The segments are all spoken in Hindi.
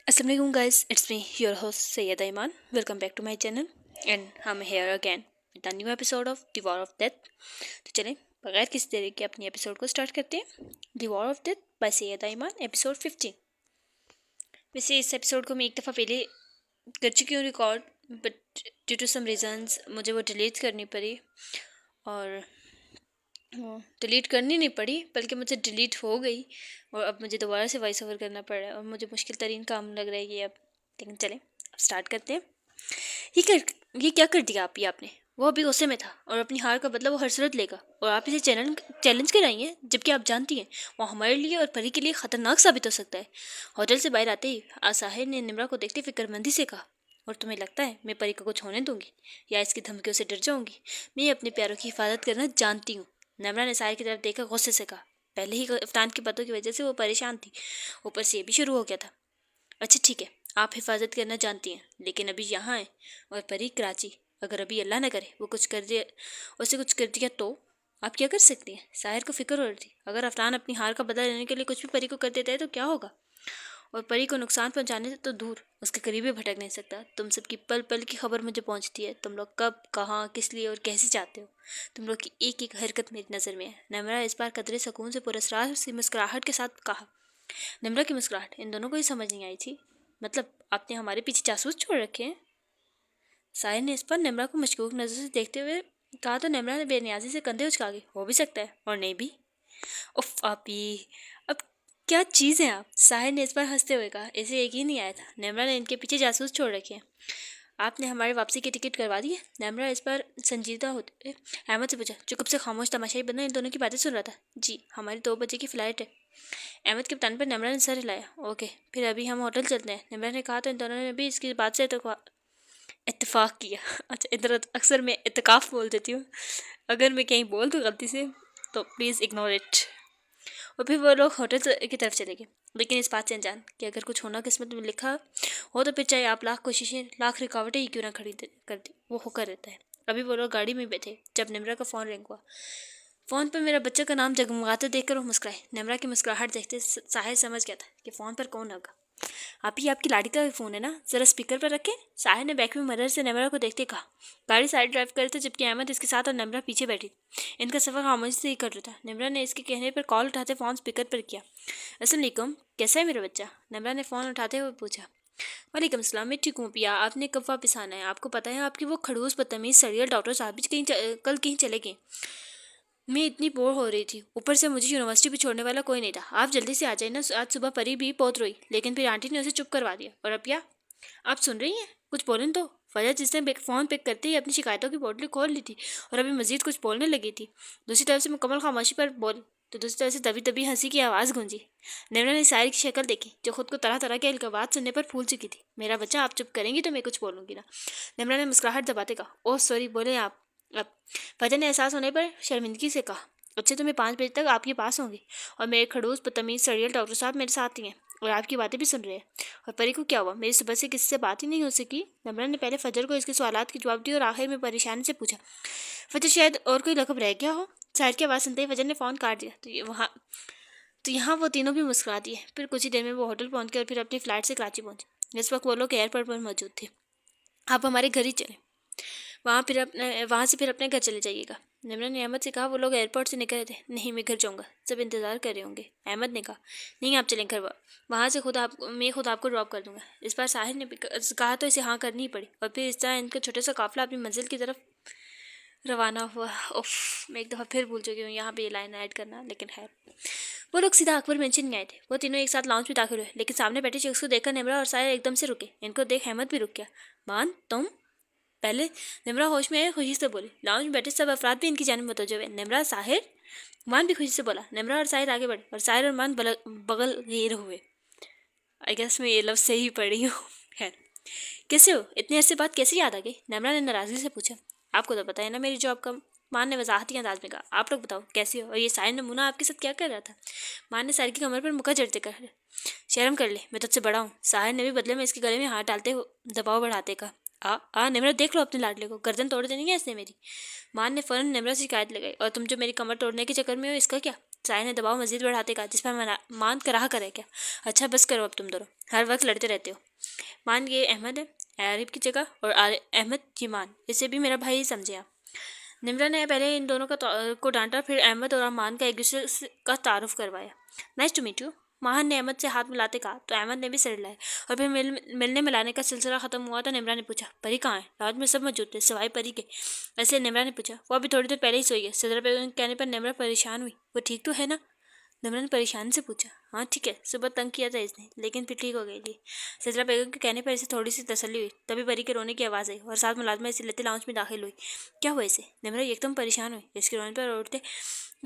Assalamu alaikum guys, it's me, your host Sayyeda Iman. Welcome back to my channel and I'm here again with a new episode of The War of Death. तो चलें बगैर किसी देरी के अपनी एपिसोड को स्टार्ट करते हैं। The War of Death by Syeda Iman episode 15। वैसे इस एपिसोड को मैं एक दफ़ा पहले कर चुकी हूँ record, but due to some reasons मुझे वो डिलीट करनी पड़ी और डिलीट करनी नहीं पड़ी बल्कि मुझसे डिलीट हो गई और अब मुझे दोबारा से वॉइस ओवर करना पड़ रहा है और मुझे मुश्किल तरीन काम लग रहा है ये अब। लेकिन चलें अब स्टार्ट करते हैं। ये क्या कर दिया आप? ये आपने, वो अभी गुस्से में था और अपनी हार का बदला वो हर सूरत लेगा और आप इसे चैलेंज कराई हैं, जबकि आप जानती हैं वो हमारे लिए और परी के लिए ख़तरनाक साबित हो सकता है। होटल से बाहर आते ही आसाहिर ने निम्रा को देखते फिक्रमंदी से कहा, और तुम्हें लगता है मैं परी को कुछ होने दूंगी या इसकी धमकियों से डर जाऊंगी? मैं अपने प्यारों की हिफाजत करना जानती हूँ। निम्रा ने साहिर की तरफ देखकर गुस्से से कहा। पहले ही इफ्तान की बातों की वजह से वो परेशान थी, ऊपर से ये भी शुरू हो गया था। अच्छा ठीक है, आप हिफाजत करना जानती हैं, लेकिन अभी यहाँ है और परी कराची। अगर अभी अल्लाह न करे वो कुछ कर दिया, उसे कुछ कर दिया तो आप क्या कर सकती हैं? साहिर को फिक्र हो रही थी, अगर अफनान अपनी हार का बदला लेने के लिए कुछ भी परी को कर देता है तो क्या होगा? और परी को नुकसान पहुंचाने से तो दूर उसके करीब भी भटक नहीं सकता। तुम सबकी पल पल की खबर मुझे पहुंचती है। तुम लोग कब, कहाँ, किस लिए और कैसे चाहते हो। तुम लोग की एक एक हरकत मेरी नज़र में है। नम्रा इस बार कदरे सुकून से पुरस्कार सी मुस्कुराहट के साथ कहा। नम्रा की मुस्कुराहट इन दोनों को ही समझ नहीं आई थी। मतलब आपने हमारे पीछे जासूस छोड़ रखे हैं? साहिर ने इस पर नम्रा को मशकूक नज़र से देखते हुए कहा तो नम्रा ने बेनियाजी से कंधे उचका के, हो भी सकता है और नहीं भी। उफ आपी, अब क्या चीज़ है आप? साहिर ने इस बार हंसते हुए कहा। इसे यकीन नहीं आया था नम्रा ने इनके पीछे जासूस छोड़ रखे हैं। आपने हमारी वापसी की टिकट करवा दी है? नम्रा इस बार संजीदा होते अहमद से पूछा, जो कब से खामोश तमाशाई बंदा इन दोनों की बातें सुन रहा था। जी, हमारी 2 बजे की फ़्लाइट है। अहमद के बताने पर नम्रा ने सर हिलाया। ओके, फिर अभी हम होटल चलते हैं। नम्रा ने कहा तो इन दोनों ने भी इसकी बात से इत्तेफाक किया। अच्छा, इधर अक्सर मैं इत्तेकाफ़ बोल देती हूँ, अगर मैं कहीं बोल दूँ गलती से तो प्लीज़ इग्नोर इट। और फिर वो लोग होटल की तरफ चले गए, लेकिन इस बात से अनजान कि अगर कुछ होना किस्मत में लिखा हो तो फिर चाहे आप लाख कोशिशें, लाख रुकावटें ही क्यों ना खड़ी कर दे, वो होकर रहता है। अभी वो लोग गाड़ी में बैठे जब निम्रा का फ़ोन रिंग हुआ। फ़ोन पर मेरा बच्चे का नाम जगमगाते देखकर वो मुस्कुराए। निम्रा की मुस्कुराहट देखते साहिर समझ गया था कि फ़ोन पर कौन होगा। आप ही आपकी लाड़ी का फ़ोन है ना, ज़रा स्पीकर पर रखें। साहिर ने बैक में मिरर से नम्रा को देखते कहा। गाड़ी साइड ड्राइव कर रहे थे, जबकि अहमद इसके साथ और नम्रा पीछे बैठी। इनका सफ़र खामोशी से ही कर रहा था। नम्रा ने इसके कहने पर कॉल उठाते फ़ोन स्पीकर पर किया। अस्सलाम वालेकुम, कैसा है मेरा बच्चा? नम्रा ने फ़ोन उठाते हुए पूछा। वालेकुम सलाम, मैं ठीक हूँ पिया, आपने कब वापस आना है? आपको पता है आपकी वो खड़ूस बदतमीज़ सरियल डॉक्टर साहब भी कल कहीं चले गए। मैं इतनी बोर हो रही थी, ऊपर से मुझे यूनिवर्सिटी भी छोड़ने वाला कोई नहीं था। आप जल्दी से आ जाए ना। आज सुबह परी भी बहुत रोई, लेकिन फिर आंटी ने उसे चुप करवा दिया। और अब क्या? आप सुन रही हैं? कुछ बोलें तो। फजर जिसने फ़ोन पिक करते ही अपनी शिकायतों की पोटली खोल ली थी और अभी मजीद कुछ बोलने लगी थी। दूसरी तरफ से मुकम्मल खामोशी पर बोल तो दूसरी तरफ से दबी दबी हंसी की आवाज़ गूंजी। निम्रा ने साहिर की शक्ल देखी, जो खुद को तरह तरह के अलगावात सुनने पर फूल चुकी थी। मेरा बच्चा, आप चुप करेंगी तो मैं कुछ बोलूँगी ना। निम्रा ने मुस्कुराहट दबाते कहा। ओह सॉरी, बोले आप। अब फजर ने एहसास होने पर शर्मिंदगी से कहा। अच्छा तो मैं 5 बजे तक आपके पास होंगी और मेरे खड़ूस बदतमीज़ सरियल डॉक्टर साहब मेरे साथ ही हैं और आपकी बातें भी सुन रहे हैं। और परी को क्या हुआ? मेरी सुबह से किसी से बात ही नहीं हो सकी। नम्रा ने पहले फजर को इसके सवालात के जवाब दिए और आखिर में परेशानी से पूछा, फजर शायद और कोई लकब रह गया हो? शायद की आवाज़ सुनते ही फजर ने फ़ोन काट दिया। तो यहाँ वो तीनों भी मुस्कुरा दिए। फिर कुछ ही देर में वो होटल पहुँच गए और फिर अपनी फ़्लाइट से कराची पहुँचे। इस वक्त वो लोग एयरपोर्ट पर मौजूद थे। आप हमारे घर ही चलें, वहाँ से फिर अपने घर चले जाइएगा। निम्रा ने अहमद से कहा। वो लोग एयरपोर्ट से निकल रहे थे। नहीं, मैं घर जाऊँगा, सब इंतज़ार कर रहे होंगे। अहमद ने कहा। नहीं, आप चलें घर, वहाँ से मैं खुद आपको ड्रॉप कर दूँगा। इस बार साहिर ने कहा तो इसे हाँ करनी ही पड़ी और फिर इस तरह इनका छोटा सा काफिला अपनी मंजिल की तरफ रवाना हुआ। उफ, मैं एक दफ़ा फिर भूल चुकी हूँ यहाँ पे ये लाइन ऐड करना, लेकिन खैर। वो लोग सीधा अकबर मेंशन में आए थे। वो तीनों एक साथ लाउंज में दाखिल हुए, लेकिन सामने बैठे शख्स को देखकर निम्रा और साहिर एकदम से रुके। इनको देख अहमद भी रुक गया। मान तुम? पहले निम्रा होश में आई, खुशी से बोली। लाउंज में बैठे सब अफराद भी इनकी जानिब मुतवज्जो हुए। निम्रा, साहिर। मान भी खुशी से बोला। निम्रा और साहिर आगे बढ़े और साहिर और मान बगल घेर हुए। आई गेस मैं ये लफ्ज़ सही पढ़ी हूँ। खैर, कैसे हो? इतने अरसे बाद कैसे याद आ गई? निम्रा ने नाराज़गी से पूछा। आपको तो पता है ना मेरी जॉब का। मान ने वजाहती अंदाज में कहा। आप लोग बताओ कैसे हो? और ये साहिर नमूना आपके साथ क्या कर रहा था? मान ने साहिर की कमर पर मुका जड़ते कर, शर्म कर ले, मैं तुझसे बड़ा हूँ। साहिर ने भी बदले में इसके गले में हाथ डालते दबाव बढ़ाते कहा। निम्रा देख लो अपने लाडले को, गर्दन तोड़ देनी है इसने मेरी। मान ने फ़ौरन निम्रा से शिकायत लगाई। और तुम जो मेरी कमर तोड़ने के चक्कर में हो, इसका क्या? साहिल ने दबाव मजीद बढ़ाते कहा, जिस पर मान कराह करे क्या। अच्छा बस करो अब तुम दोनों, हर वक्त लड़ते रहते हो। मान ये अहमद है आरिफ की जगह, और अहमद ये मान, इसे भी मेरा भाई समझे आप। निम्रा ने पहले इन दोनों को डांटा, फिर अहमद और अमान का एक दूसरे का तारुफ करवाया। नाइस टू मीट यू, माहन ने अहमद से हाथ मिलाते कहा, तो अहमद ने भी सिर हिलाया। और फिर मिलने मिलाने का सिलसिला खत्म हुआ तो निम्रा ने पूछा, परी कहाँ है। रात में सब मौजूद थे सिवाय परी के। ऐसे निम्रा ने पूछा, वो अभी थोड़ी देर पहले ही सोई है। सदरा बेगम के कहने पर निम्रा परेशान हुई, वो ठीक तो है ना। निम्रा ने परेशानी से पूछा, हाँ ठीक है, सुबह तंग किया था इसने, लेकिन फिर ठीक हो गई थी। सजरा बेगम के कहने पर इसे थोड़ी सी तसल्ली हुई। तभी परी के रोने की आवाज़ आई और साथ मुलाजमा इसे लेते लाउंज में दाखिल हुई। क्या हुआ इसे। निम्रा एकदम परेशान हुई। इसके रोने पर उठते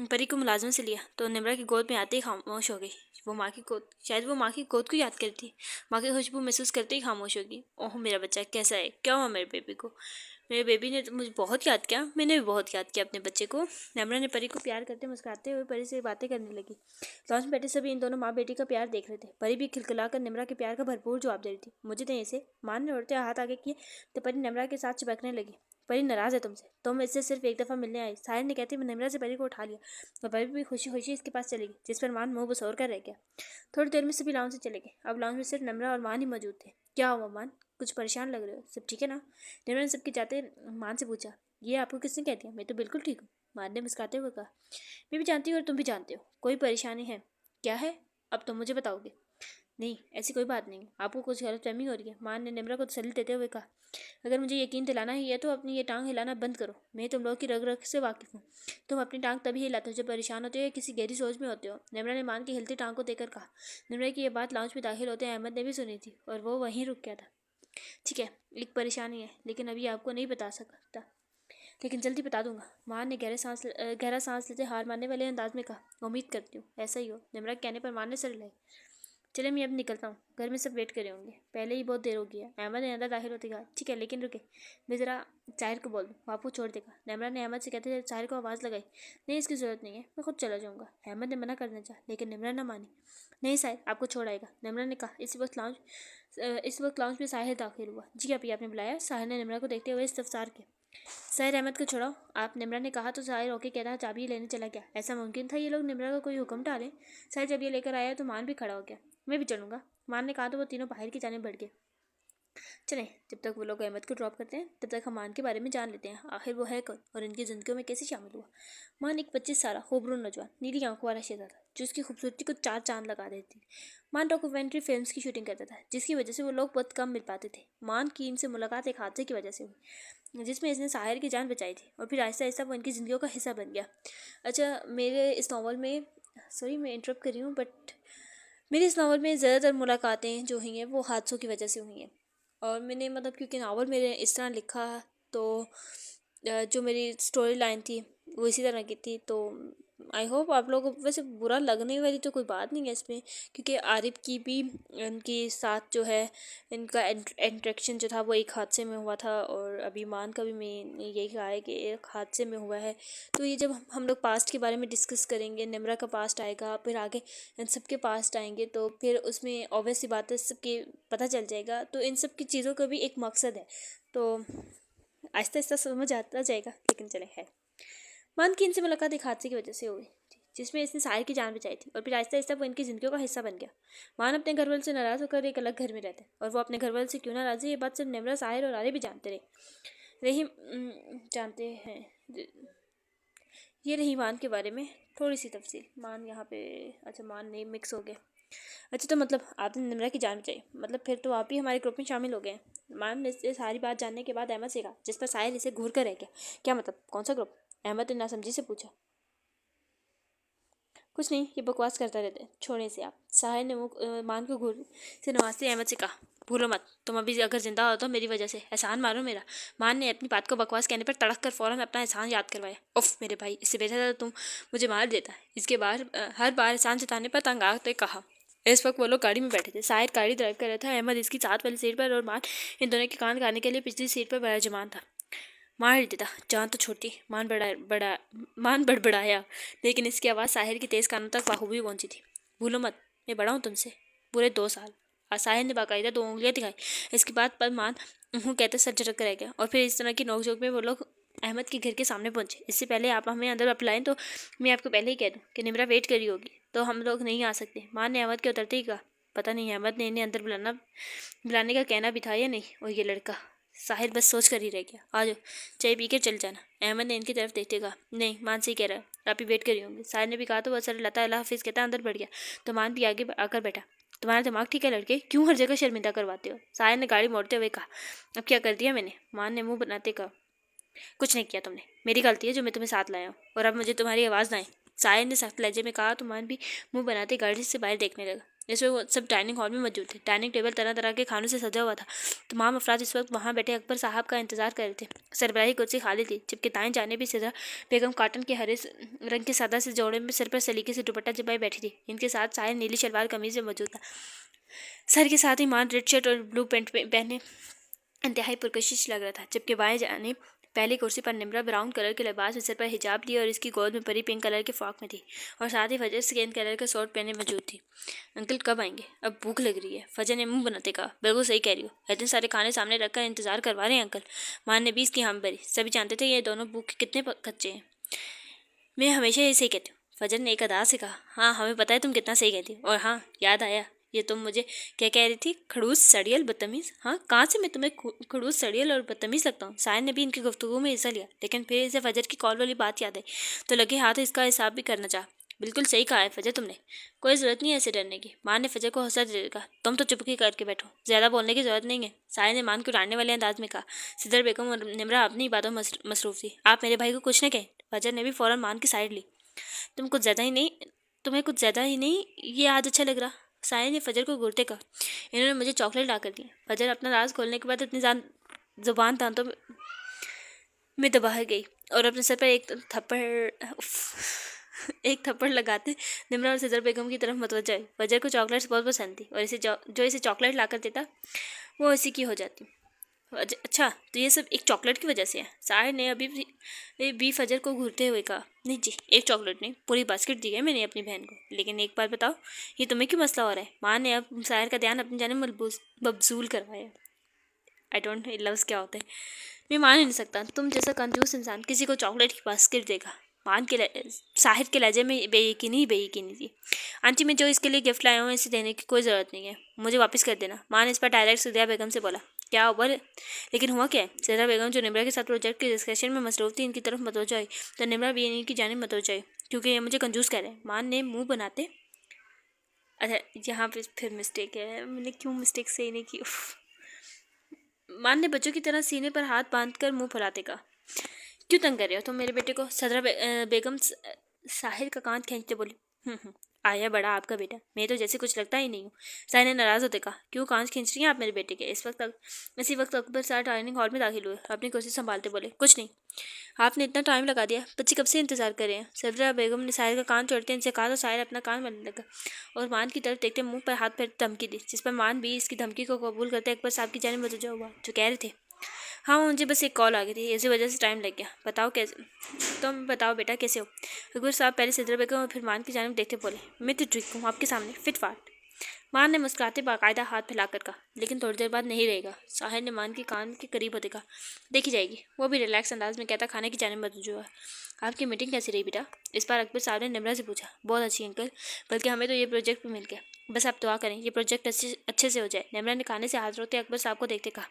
परी को मुलाजमे से लिया तो निम्रा की गोद में आते ही खामोश हो गई। वो माँ की गोद, शायद वो माँ की गोद को याद करती। माँ की खुशबू महसूस करते ही खामोश होगी। ओह मेरा बच्चा कैसा है, क्या हुआ मेरे बेबी को। मेरे बेबी ने तो मुझे बहुत याद किया, मैंने भी बहुत याद किया अपने बच्चे को। निम्रा ने परी को प्यार करते मुस्कुराते हुए परी से बातें करने लगी। लॉन्च में बैठे सभी इन दोनों माँ बेटी का प्यार देख रहे थे। परी भी खिलखिलाकर निम्रा के प्यार का भरपूर जवाब दे रही थी। मुझे दें इसे, मान ने उड़ते हाथ आगे किए तो परी निम्रा के साथ चिपकने लगी। परी नाराज है तुमसे, तुम इससे सिर्फ एक दफ़ा मिलने आई। साहिर ने कहते हुए निम्रा से परी को उठा लिया और परी भी खुशी खुशी इसके पास चली गई, जिस पर मान मुंह बसौर कर रह गया। थोड़ी देर में सभी लाउंज से चले गए। अब लाउंज में सिर्फ निम्रा और मान ही मौजूद थे। क्या हुआ मान, कुछ परेशान लग रहे हो, सब ठीक है ना। निम्रा ने सबके जाते मान से पूछा, ये आपको किसने कह दिया। मैं तो बिल्कुल ठीक हूँ, मान ने मुस्कुराते हुए कहा। मैं भी जानती हूँ और तुम भी जानते हो, कोई परेशानी है। क्या है, अब तुम मुझे बताओगे। नहीं ऐसी कोई बात नहीं, आपको कुछ गलतफहमी हो रही है, मान ने निम्रा को तसल्ली देते हुए कहा। अगर मुझे यकीन दिलाना ही है तो अपनी ये टांग हिलाना बंद करो। मैं तुम लोगों की रग रग से वाकिफ हूँ। तुम अपनी टांग तभी हिलाते हो जब परेशान होते हो या किसी गहरी सोच में होते हो। निम्रा ने मान की हिलती टांग को देखकर कहा। निम्रा की यह बात लाउंज में दाखिल होते अहमद ने भी सुनी थी और वो वहीं रुक गया था। ठीक है, एक परेशानी है, लेकिन अभी आपको नहीं बता सकता, लेकिन जल्दी बता दूंगा। मान ने गहरा सांस लेते हार मारने वाले अंदाज में कहा। उम्मीद करती हूँ ऐसा ही हो। निम्रा के कहने पर मान ने सर हिलाई। चले मैं अब निकलता हूँ, घर में सब वेट कर रहे होंगे, पहले ही बहुत देर हो गई है। अहमद ने अंदर दाखिल होते कहा। ठीक है लेकिन रुके, मैं ज़रा साहिर को बोल दूँ, बापू छोड़ देगा। निम्रा ने अहमद से कहते हुए साहिर को आवाज़ लगाई। नहीं इसकी ज़रूरत नहीं है, मैं खुद चला जाऊँगा। अहमद ने मना करना चाहा लेकिन निम्रा न मानी। नहीं साहिर आपको छोड़ आएगा, निम्रा ने कहा। इस वक्त लाउंज में साहिर दाखिल हुआ। जी अभी आपने बुलाया। साहिर ने निम्रा को देखते हुए इस्तफसार किया। साहिर अहमद को छोड़ाओ आप, निम्रा ने कहा तो साहिर ओके कह रहा चाबी लेने चला गया। ऐसा मुमकिन था ये लोग निम्रा का कोई हुक्म टालें। साहिर जब ये लेकर आया तो मान भी खड़ा हो गया। मैं भी चलूँगा, मान ने कहा तो वो तीनों बाहर की जाने बढ़ गए। चलें, जब तक वो लोग अहमद को ड्रॉप करते हैं तब तक हम मान के बारे में जान लेते हैं, आखिर वो है कौन और इनकी ज़िंदगियों में कैसे शामिल हुआ। मान एक 25 साल खूबसूरत नौजवान नीली आंखों वाला शेजा था जो उसकी खूबसूरती को 4 चांद लगा देती। मान डॉक्यूमेंट्री फिल्म्स की शूटिंग करता था जिसकी वजह से वो लोग बहुत कम मिल पाते थे। मान की इनसे मुलाकात एक हादसे की वजह से हुई जिसमें इसने साहिर की जान बचाई थी और फिर आहिस्ता आहिस्ता वो इनकी ज़िंदगियों का हिस्सा बन गया। अच्छा मेरे इस नावल में, सॉरी मैं इंटरप्ट कर रही हूँ, बट मेरी इस नावल में ज़्यादातर मुलाकातें जो हुई हैं वो हादसों की वजह से हुई हैं। और मैंने मतलब क्योंकि नावल मेरे इस तरह लिखा तो जो मेरी स्टोरी लाइन थी वो इसी तरह की थी। तो आई होप आप लोगों को वैसे बुरा लगने वाली तो कोई बात नहीं है इसमें, क्योंकि आरिफ की भी इनके साथ जो है इनका इंट्रैक्शन जो था वो एक हादसे में हुआ था और अभी मान का भी मैं यही कहा है कि एक हादसे में हुआ है। तो ये जब हम लोग पास्ट के बारे में डिस्कस करेंगे, निम्रा का पास्ट आएगा, फिर आगे इन सब के पास्ट आएंगे, तो फिर उसमें ऑब्वियस सी बात है सबके पता चल जाएगा। तो इन सब की चीज़ों का भी एक मकसद है, तो आहिस्ता आहिस्ता समझ आता जाएगा। लेकिन चले है, मान की इनसे मुलाकात एक हादसे की वजह से हुई थी जिसमें इसने साहिर की जान बचाई थी और फिर आहिस्ता आहिस्ता वो इनकी ज़िंदगियों का हिस्सा बन गया। मान अपने घर वालों से नाराज़ होकर एक अलग घर में रहते हैं और वो अपने घर वालों से क्यों नाराज़ है ये बात सिर्फ निम्रा, साहिर और आर्य भी जानते जानते हैं। ये रही मान के बारे में थोड़ी सी तफसील। मान यहाँ पे, अच्छा मान नहीं मिक्स हो गया। अच्छा तो मतलब आपने निम्रा की जान बचाई, मतलब फिर तो आप ही हमारे ग्रुप में शामिल हो गए। मान ने इससे सारी बात जानने के बाद अहमद से कहा, जिस पर साहिल इसे घूर कर रह गया। क्या मतलब, कौन सा ग्रुप। अहमद ने नासमझी से पूछा। कुछ नहीं, ये बकवास करता रहता है, छोड़े से आप। साहिल ने मान को घूर से नवाजते अहमद से कहा। भूलो मत, तुम अभी अगर जिंदा हो तो मेरी वजह से, एहसान मारो मेरा। मान ने अपनी बात को बकवास कहने पर तड़क कर फौरन अपना एहसान याद करवाया। उफ मेरे भाई, इससे बेहतर तुम मुझे मार देता। इसके बाद हर बार एहसान जताने पर तंग आते कहा। इस वक्त वो लोग गाड़ी में बैठे थे। साहिर गाड़ी ड्राइव कर रहा था, अहमद इसकी साथ वाली सीट पर और मान इन दोनों के कान खाने के लिए पिछली सीट पर बड़ा जमान था। मार देता, जान तो छोटी। मान बड़बड़ाया, लेकिन इसकी आवाज़ साहिर की तेज़ कानों तक बाखूबी पहुंची थी। भूलो मत, मैं बड़ा हूँ तुमसे पूरे 2 साल। साहिर ने बाकायदा 2 उंगलियाँ दिखाई। इसकी बात पर मान कहते सर झटक कर रह गया और फिर इस तरह की नोकझोंक में वो लोग अहमद के घर के सामने पहुंचे। इससे पहले आप हमें अंदर बुलाएं तो मैं आपको पहले ही कह दूं कि निम्रा वेट कर रही होगी, तो हम लोग नहीं आ सकते। मान ने अहमद के उतरते ही कहा, पता नहीं अहमद ने इन्हें अंदर बुलाने का कहना भी था या नहीं। और ये लड़का साहिर बस सोच कर ही रह गया। आ जाओ, चाय पी कर चल जाना। अहमद ने इनकी तरफ देखते कहा, नहीं मान से ही कह रहा है, आप ही वेट करी होंगे। साहिर ने भी कहा तो वह सर लता अल्लाह हाफिज़ कहता अंदर बढ़ गया। तो मान भी आगे आकर बैठा। तुम्हारा दिमाग ठीक है लड़के, क्यों हर जगह शर्मिंदा करवाते हो? साहिर ने गाड़ी मोड़ते हुए कहा। अब क्या कर दिया मैंने? मान ने मुंह बनाते कहा, कुछ नहीं किया तुमने, मेरी गलती है जो मैं तुम्हें साथ लाया हूँ, और अब मुझे तुम्हारी आवाज़ ना आए। साहिर ने सख्त लहजे में कहा। तो मान भी मुंह बनाते गाड़ी से बाहर देखने लगा। इसमें वो सब डाइनिंग हॉल में मौजूद थे। डाइनिंग टेबल तरह तरह के खानों से सजा हुआ था। तमाम अफराद इस वक्त वहाँ बैठे अकबर साहब का इंतजार कर रहे थे। सरबराही कुर्सी खाली थी, जबकि दाएं जाने भी सिदरा बेगम कॉटन के हरे रंग के सादा से जोड़े में सिर पर सलीके से दुपट्टा जमाए बैठी थी। इनके साथ साहिर नीली शलवार कमीज में मौजूद था। सर के साथ ही मान रेड शर्ट और ब्लू पैंट पहने इंतहाई पुरकशिश लग रहा था, जबकि बाएं जाने पहली कुर्सी पर निम्रा ब्राउन कलर के लिबास में सिर पर हिजाब लिए और इसकी गोद में परी पिंक कलर के फ्रॉक में थी, और साथ ही फजर स्किन कलर का शॉर्ट पहने मौजूद थी। अंकल कब आएंगे? अब भूख लग रही है। फजर ने मुंह बनाते कहा, बिल्कुल सही कह रही हो, इतने सारे खाने सामने रखकर इंतजार करवा रहे हैं अंकल। मान ने भी इसकी हम भरी। सभी जानते थे ये दोनों भूख के कितने कच्चे हैं। मैं हमेशा ये सही कहती हूँ, फजर ने एक अदा से कहा। हाँ हमें पता है तुम कितना सही कहती हो। और हाँ याद आया, ये तुम मुझे क्या कह रही थी? खड़ूस, सड़ियल, बदतमीज। हाँ कहाँ से मैं तुम्हें खड़ूस, सड़ियल और बदतमीज लगता हूँ? साहिर ने भी इनकी गुफ्तगू में हिस्सा लिया, लेकिन फिर इसे फजर की कॉल वाली बात याद आई तो लगे हाथ इसका हिसाब भी करना चाहा। बिल्कुल सही कहा है फजर तुमने, कोई ज़रूरत नहीं है ऐसे डरने की। मान ने फजर को हौसला देकर कहा, तुम तो चुपके करके बैठो, ज़्यादा बोलने की ज़रूरत नहीं है। साहिर ने मान को डांटने वाले अंदाज में कहा। सिदर बेगम और निम्रा अपनी बातों में मसरूफ थी। आप मेरे भाई को कुछ न कहें। फजर ने भी फ़ौरन मान की साइड ली। तुम्हें कुछ ज़्यादा ही नहीं ये आज अच्छा लग रहा। साहिर ने फजर को घूरते कहा। इन्होंने मुझे चॉकलेट ला कर दी। फजर अपना राज खोलने के बाद इतनी जुबान दांतों में दबा गई और अपने सर पर एक थप्पड़ लगाते निम्रा और सिदर बेगम की तरफ मतवज्जा आई। फजर को चॉकलेट्स बहुत पसंद थी और इसे चॉकलेट ला कर देता वो इसी की हो जाती। अच्छा तो ये सब एक चॉकलेट की वजह से है? साहिर ने अभी भी फजर को घूरते हुए कहा। नहीं जी, एक चॉकलेट नहीं, पूरी बास्केट दी है मैंने अपनी बहन को। लेकिन एक बात बताओ, ये तुम्हें क्यों मसला हो रहा है? माँ ने अब साहिर का ध्यान अपनी जानिब मबजूल करवाया। आई डोंट नो लव्स क्या होते हैं। मैं मान ही नहीं सकता तुम जैसा कंजूस इंसान किसी को चॉकलेट की बास्केट देगा। साहिर के लहजे में बेयकीनी थी। आंटी मैं जो इसके लिए गिफ्ट लाया हूँ इसे देने की कोई ज़रूरत नहीं है, मुझे वापस कर देना। माँ ने इस पर डायरेक्ट सिदिया बेगम से बोला। क्या हुआ? लेकिन हुआ क्या है? सिदिया बेगम जो निम्रा के साथ प्रोजेक्ट के डिस्कशन में मसरूफ थी इनकी तरफ मतवज्जा आई तो निम्रा भी इनकी जानिब मतवज्जा आई, क्योंकि ये मुझे कंजूस कह रहे हैं। मान ने मुँह बनाते, अच्छा यहाँ पे फिर मिस्टेक है, मैंने क्यों मिस्टेक सही नहीं की। मान ने बच्चों की तरह सीने पर हाथ बांधकर मुंह फुलाते कहा। क्यों तंग कर रहे हो तुम मेरे बेटे को? सदरा बेगम साहिर का कान खींचते बोली। आया बड़ा आपका बेटा, मैं तो जैसे कुछ लगता ही नहीं हूँ। साहिर ने नाराज़ होते कहा। क्यों कान खींच रही हैं आप मेरे बेटे के? इसी वक्त अकबर साहब डाइनिंग हॉल में दाखिल हुए। अपनी कुर्सी संभालते बोले। कुछ नहीं, आपने इतना टाइम लगा दिया, बच्चे कब से इंतजार कर रहे हैं। सदरा बेगम ने साहिर का कान छोड़ते इनसे कहा तो साहिर अपना कान बनने लगा और मान की तरफ देखते मुंह पर हाथ पर धमकी दी, जिस पर मान भी इसकी धमकी को कबूल करते अकबर साहब की जानिब मतवज्जा हुआ, जो कह रहे थे। हाँ मुझे बस एक कॉल आ गई थी, इसी वजह से टाइम लग गया। बताओ कैसे? तुम बताओ बेटा कैसे हो? अकबर साहब पहले सिदरा बेगम और फिर मान की जानिब देखते बोले। मैं तो ठीक हूँ, आपके सामने फिट फाट। मान ने मुस्कुराते बाकायदा हाथ फैलाकर कहा। लेकिन थोड़ी देर बाद नहीं रहेगा। साहिर ने मान के कान के करीब होते कहा। देखी जाएगी। वो भी रिलैक्स अंदाज में कहता खाने की जानिब मतवज्जा हुआ। आपकी मीटिंग कैसी रही बेटा? इस बार अकबर साहब ने निम्रा से पूछा। बहुत अच्छी अंकल, बल्कि हमें तो ये प्रोजेक्ट भी मिल गया। बस आप दुआ करें ये प्रोजेक्ट अच्छे से हो जाए। निम्रा ने खाने से हाथ रोते अकबर साहब को देखते कहा।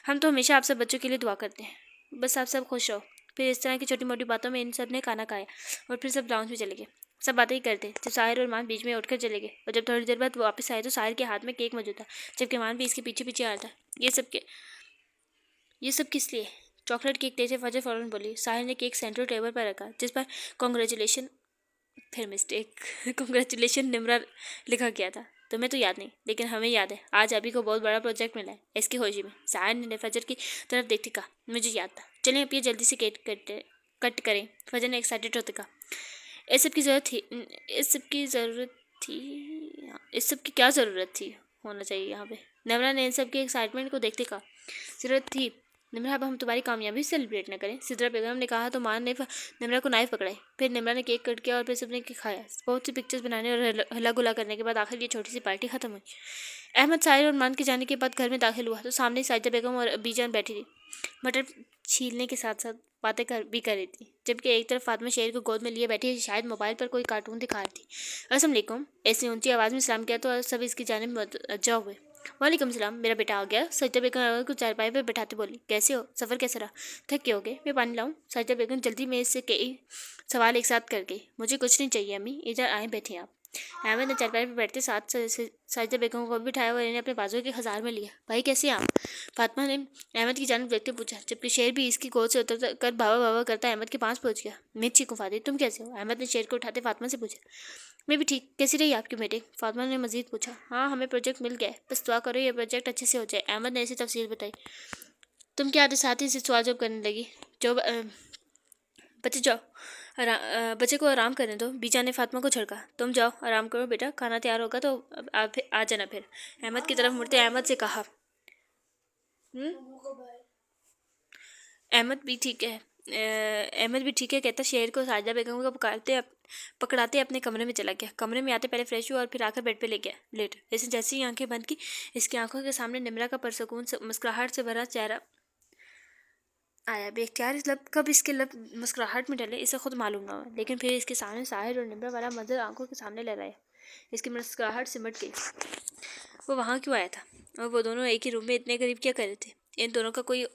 हम तो हमेशा आप सब बच्चों के लिए दुआ करते हैं, बस आप सब खुश रहो। फिर इस तरह की छोटी मोटी बातों में इन सब ने खाना खाया और फिर सब लाउंज में चले गए। सब बातें ही करते जब साहिर और मान बीच में उठकर चले गए और जब थोड़ी देर बाद वापस आए तो साहिर के हाथ में केक मौजूद था, जबकि मान भी इसके पीछे पीछे आ रहा था। ये सब किस लिए? चॉकलेट केक देते फजर फ़ौरन बोली। साहिर ने केक सेंट्रल टेबल पर रखा, जिस पर कॉन्ग्रेचुलेशन कॉन्ग्रेचुलेशन निम्रा लिखा गया था। तुम्हें तो याद नहीं, लेकिन हमें याद है। आज अभी को बहुत बड़ा प्रोजेक्ट मिला है इसकी खुशी में। साहिर ने फजर की तरफ देखते कहा। मुझे याद था, चलें अब ये जल्दी से कट करें। फजर ने एक्साइटेड होते कहा। इस सब की क्या ज़रूरत थी होना चाहिए यहाँ पे। निम्रा ने इन सब की एक्साइटमेंट को देखते कहा। ज़रूरत थी निम्रा, अब हम तुम्हारी कामयाबी सेलिब्रेट न करें? सिदरा बेगम ने कहा तो मान ने निम्रा को नाइफ पकड़ाई। फिर निम्रा ने केक कट किया और फिर सबने केक खाया। बहुत सी पिक्चर्स बनाने और हल्ला गुला करने के बाद आखिर ये छोटी सी पार्टी खत्म हुई। अहमद साहिर और मान के जाने के बाद घर में दाखिल हुआ तो सामने साजिदा बेगम और बीजान बैठी थी। मटर छीलने के साथ साथ बातें कर रही थी, जबकि एक तरफ फातिमा शेर को गोद में लिए बैठी शायद मोबाइल पर कोई कार्टून दिखा रही थी। अस्सलाम वालेकुम, ऐसी ऊंची आवाज़ में सलाम किया तो सब इसकी जानिब मुतवज्जह हुए। वालेकुम सलाम, मेरा बेटा आ गया। सजदा बेगम को चारपाई पर बैठाते बोली, कैसे हो, सफ़र कैसा रहा, थक के हो गए, मैं पानी लाऊं? सजदा बेगम जल्दी में इससे कई सवाल एक साथ कर गई। मुझे कुछ नहीं चाहिए अम्मी, इधर आए बैठे आप। अहमद ने चारपाई पर बैठते साथ साजिदा बेगम को भी उठाया और इन्हें अपने बाजू के खजार में लिया। भाई कैसे हैं आप? फातिमा ने अहमद की जानिब देखते पूछा, जबकि शेर भी इसकी गोद से उतर कर बाबा बाबा करता अहमद के पास पहुंच गया। मैं ठीक हूँ फातिमा, तुम कैसे हो? अहमद ने शेर को उठाते फातिमा से पूछा। मैं भी ठीक। कैसी रही आपकी मीटिंग? फातिमा ने मजीद पूछा। हाँ, हमें प्रोजेक्ट मिल गया है, बस दुआ करो ये प्रोजेक्ट अच्छे से हो जाए। अहमद ने ऐसी तफसील बताई। तुम क्या आते साथ ही से सवाल जवाब करने लगी? जो बच्चे जाओ, बच्चे को आराम करने दो। बीजा ने फातिमा को झड़का। तुम जाओ आराम करो बेटा, खाना तैयार होगा तो आप आ जाना फिर। अहमद की तरफ मुड़ते अहमद से कहा। अहमद भी ठीक है अहमद भी ठीक है कहता शेर को साजिदा बेगम को पकड़ाते अपने कमरे में चला गया। कमरे में आते पहले फ्रेश हुआ और फिर आकर बेड पे ले गया लेट। जैसे जैसे ही आंखें बंद की, इसकी आंखों के सामने निमरा का परसकून मुस्कुराहट से भरा चेहरा आया। बेख्तियार कब इसके लब मुस्कुराहट में डले इसे खुद मालूम न हुआ, लेकिन फिर इसके सामने साहिर और निमरा वाला मंजर आंखों के सामने लहराया। इसकी मुस्कुराहट सिमट गई। वो वहाँ क्यों आया था और वो दोनों एक ही रूम में इतने करीब क्या कर रहे थे? इन दोनों का कोई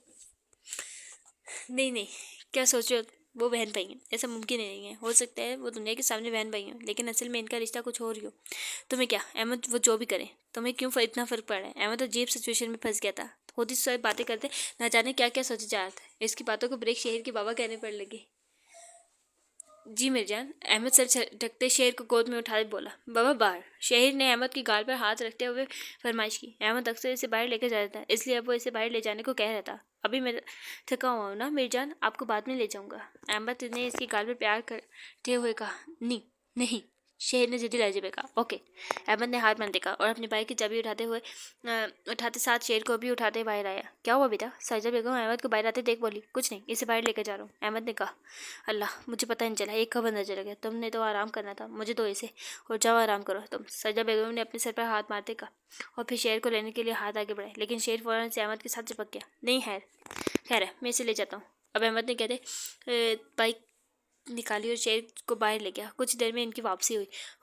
नहीं, क्या सोचो, वो बहन भाई हैं, ऐसा मुमकिन ही नहीं है। हो सकता है वो दुनिया के सामने बहन भाई हों, लेकिन असल में इनका रिश्ता कुछ और ही हो। तुम्हें क्या अहमद, वो जो भी करे, तुम्हें क्यों इतना फ़र्क पड़ रहा है? अहमद तो अजीब सिचुएशन में फंस गया था। होती सब बातें करते ना जाने क्या क्या सोचे जा रहा था। इसकी बातों को ब्रेक शहर के बाबा कहने पड़ लगे। जी मिर्जान। अहमद सर झटकते शेर को गोद में उठाए बोला, बाबा बाहर। शेर ने अहमद की गाल पर हाथ रखते हुए फरमाइश की। अहमद अक्सर इसे बाहर लेकर जाता था, इसलिए अब वो इसे बाहर ले जाने को कह रहा था। अभी मैं थका हुआ हूँ ना मिर्जान, आपको बाद में ले जाऊंगा। अहमद ने इसकी गाल पर प्यार करते हुए कहा। नहीं। शेर ने जिद्दी लहजे में कहा। ओके। अहमद ने हाथ में देखा और अपनी बाइक की चाबी उठाते साथ शेर को भी उठाते बाहर आया। क्या हुआ बेटा? साजिदा बेगम अहमद को बाहर आते देख बोली। कुछ नहीं, इसे बाहर लेकर जा रहा हूँ। अहमद ने कहा। अल्लाह, मुझे पता नहीं चला, एक खबर नजर गया। तुमने तो आराम करना था, मुझे तो इसे। और जाओ आराम करो तुम। साजिदा बेगम ने अपने सर पर हाथ मारते कहा और फिर शेर को लेने के लिए हाथ आगे बढ़ाए, लेकिन शेर फौरन से अहमद के साथ चिपक गया। नहीं खैर है, मैं इसे ले जाता हूँ। अब अहमद ने कहते बाइक निकाली और शेर को बाहर ले गया। कुछ देर में इनकी वापसी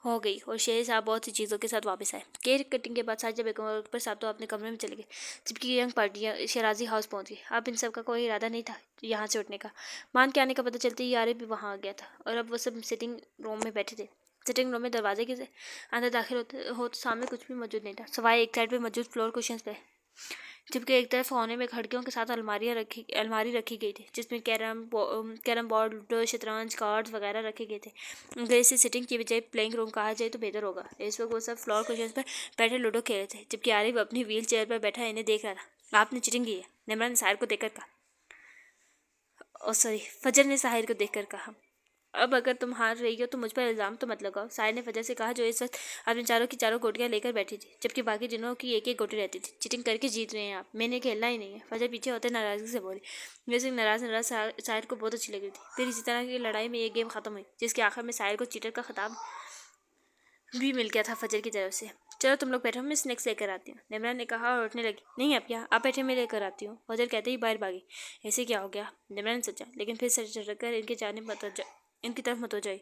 हो गई और शेर साहब बहुत सी चीज़ों के साथ वापस आए। केक कटिंग के बाद साजिदा बेगम और अकबर साहब तो अपने कमरे में चले गए, जबकि यंग पार्टियाँ शराजी हाउस पहुंच गई। अब इन सब का कोई इरादा नहीं था यहाँ से उठने का। मान के आने का पता चलते ही आरिफ भी वहाँ आ गया था और अब वो सब सिटिंग रूम में बैठे थे। सिटिंग रूम में दरवाजे के अंदर दाखिल हो तो सामने कुछ भी मौजूद नहीं था, सिवाय एक साइड पे मौजूद फ्लोर कुशंस पे, जबकि एक तरफ कोने में खिड़कियों के साथ अलमारी रखी गई थी, जिसमें कैरम बोर्ड, लूडो, शतरंज, कार्ड्स वगैरह रखे गए थे। अगर इसे सिटिंग की बजाय प्लेइंग रूम कहा जाए तो बेहतर होगा। इस वक्त वो सब फ्लोर कुशंस पर बैठे लूडो खेल रहे थे, जबकि आरिफ अपनी व्हील चेयर पर बैठा इन्हें देख रहा था। आपने चीटिंग की है, निमरा ने साहिर को देखकर कहा। फजर ने साहिर को देखकर कहा। अब अगर तुम हार रही हो तो मुझ पर इल्ज़ाम तो मत लगाओ, साहिर ने फजर से कहा, जो इस वक्त अपने चारों की चारों गोटियां लेकर बैठी थी, जबकि बाकी जिनों की एक एक गोटी रहती थी। चीटिंग करके जीत रहे हैं आप, मैंने खेलना ही नहीं है। फजर पीछे होते नाराज़गी से बोली। वैसे नाराज साहिर को बहुत अच्छी लग रही थी। फिर इसी तरह की लड़ाई में ये गेम ख़त्म हुई, जिसके आखिर में साहिर को चीटर का खिताब भी मिल गया था फजर की तरफ से। चलो तुम लोग बैठो, मैं स्नैक्स लेकर आती हूँ, निमरा ने कहा और उठने लगी। नहीं अब क्या, आप बैठे, मैं लेकर आती हूँ। फजर कहते ही बाहर भागी। ऐसे क्या हो गया? निमरा ने सोचा, लेकिन फिर सर झटक कर इनकी तरफ मत हो जाए।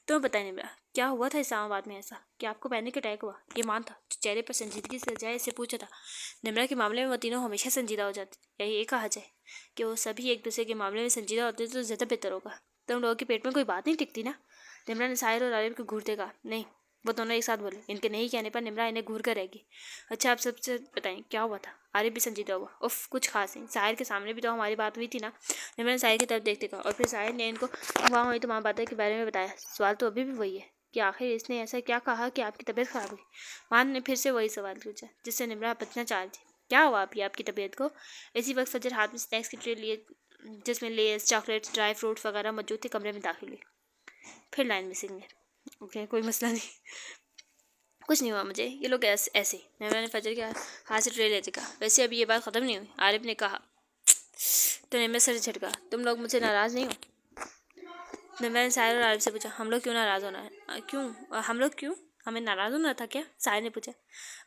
तो बताए निमरा, क्या हुआ था इस्लामाबाद में ऐसा कि आपको पैनिक अटैक हुआ? ये मान था, जो चेहरे पर संजीदगी से जाए इससे पूछा था। निमरा के मामले में वो तीनों हमेशा संजीदा हो जाते, या ये कहा जाए कि वो सभी एक दूसरे के मामले में संजीदा होते तो ज़्यादा बेहतर होगा। तुम लोगों के पेट में कोई बात नहीं टिकती ना? निमरा ने साहिर और आरिफ को घूरते कहा। नहीं, वो दोनों एक साथ बोले। इनके नहीं कहने पर निमरा इन्हें घूर कर रहेगी। अच्छा, आप सबसे बताएं क्या हुआ था? आरिफ भी संजीदा हुआ। उफ, कुछ खास नहीं, साहिर के सामने भी तो हमारी बात हुई थी ना। निमरा ने साहिर की तरफ देखते कहा और फिर साहिर ने इनको वहाँ हुई तमाम बातें के बारे में बताया। सवाल तो अभी भी वही है कि आखिर इसने ऐसा क्या कहा कि आपकी तबीयत ख़राब हुई? मान ने फिर से वही सवाल पूछा जिससे निमरा बचना चाह रही थी। क्या हुआ अभी आपकी तबीयत को? इसी वक्त फजर हाथ में स्नैक्स की ट्रे लिए, जिसमें लेस, चॉकलेट्स, ड्राई फ्रूट्स वगैरह मौजूद थे, कमरे में दाखिल हुई। फिर लाइन मिसिंग है। ओके, कोई मसला नहीं, कुछ नहीं हुआ मुझे, ये लोग ऐसे। निमरा ने फजर के हाथ से ट्रे लेते कहा। वैसे अभी ये बात ख़त्म नहीं हुई, आरिफ ने कहा। तो निमरा सर झटका। तुम लोग मुझसे नाराज़ नहीं हो? निमरा ने साहिर और आरिफ से पूछा। हम लोग क्यों नाराज़ होना है? क्यों हम लोग क्यों? हमें नाराज़ होना था क्या? साहिर ने पूछा।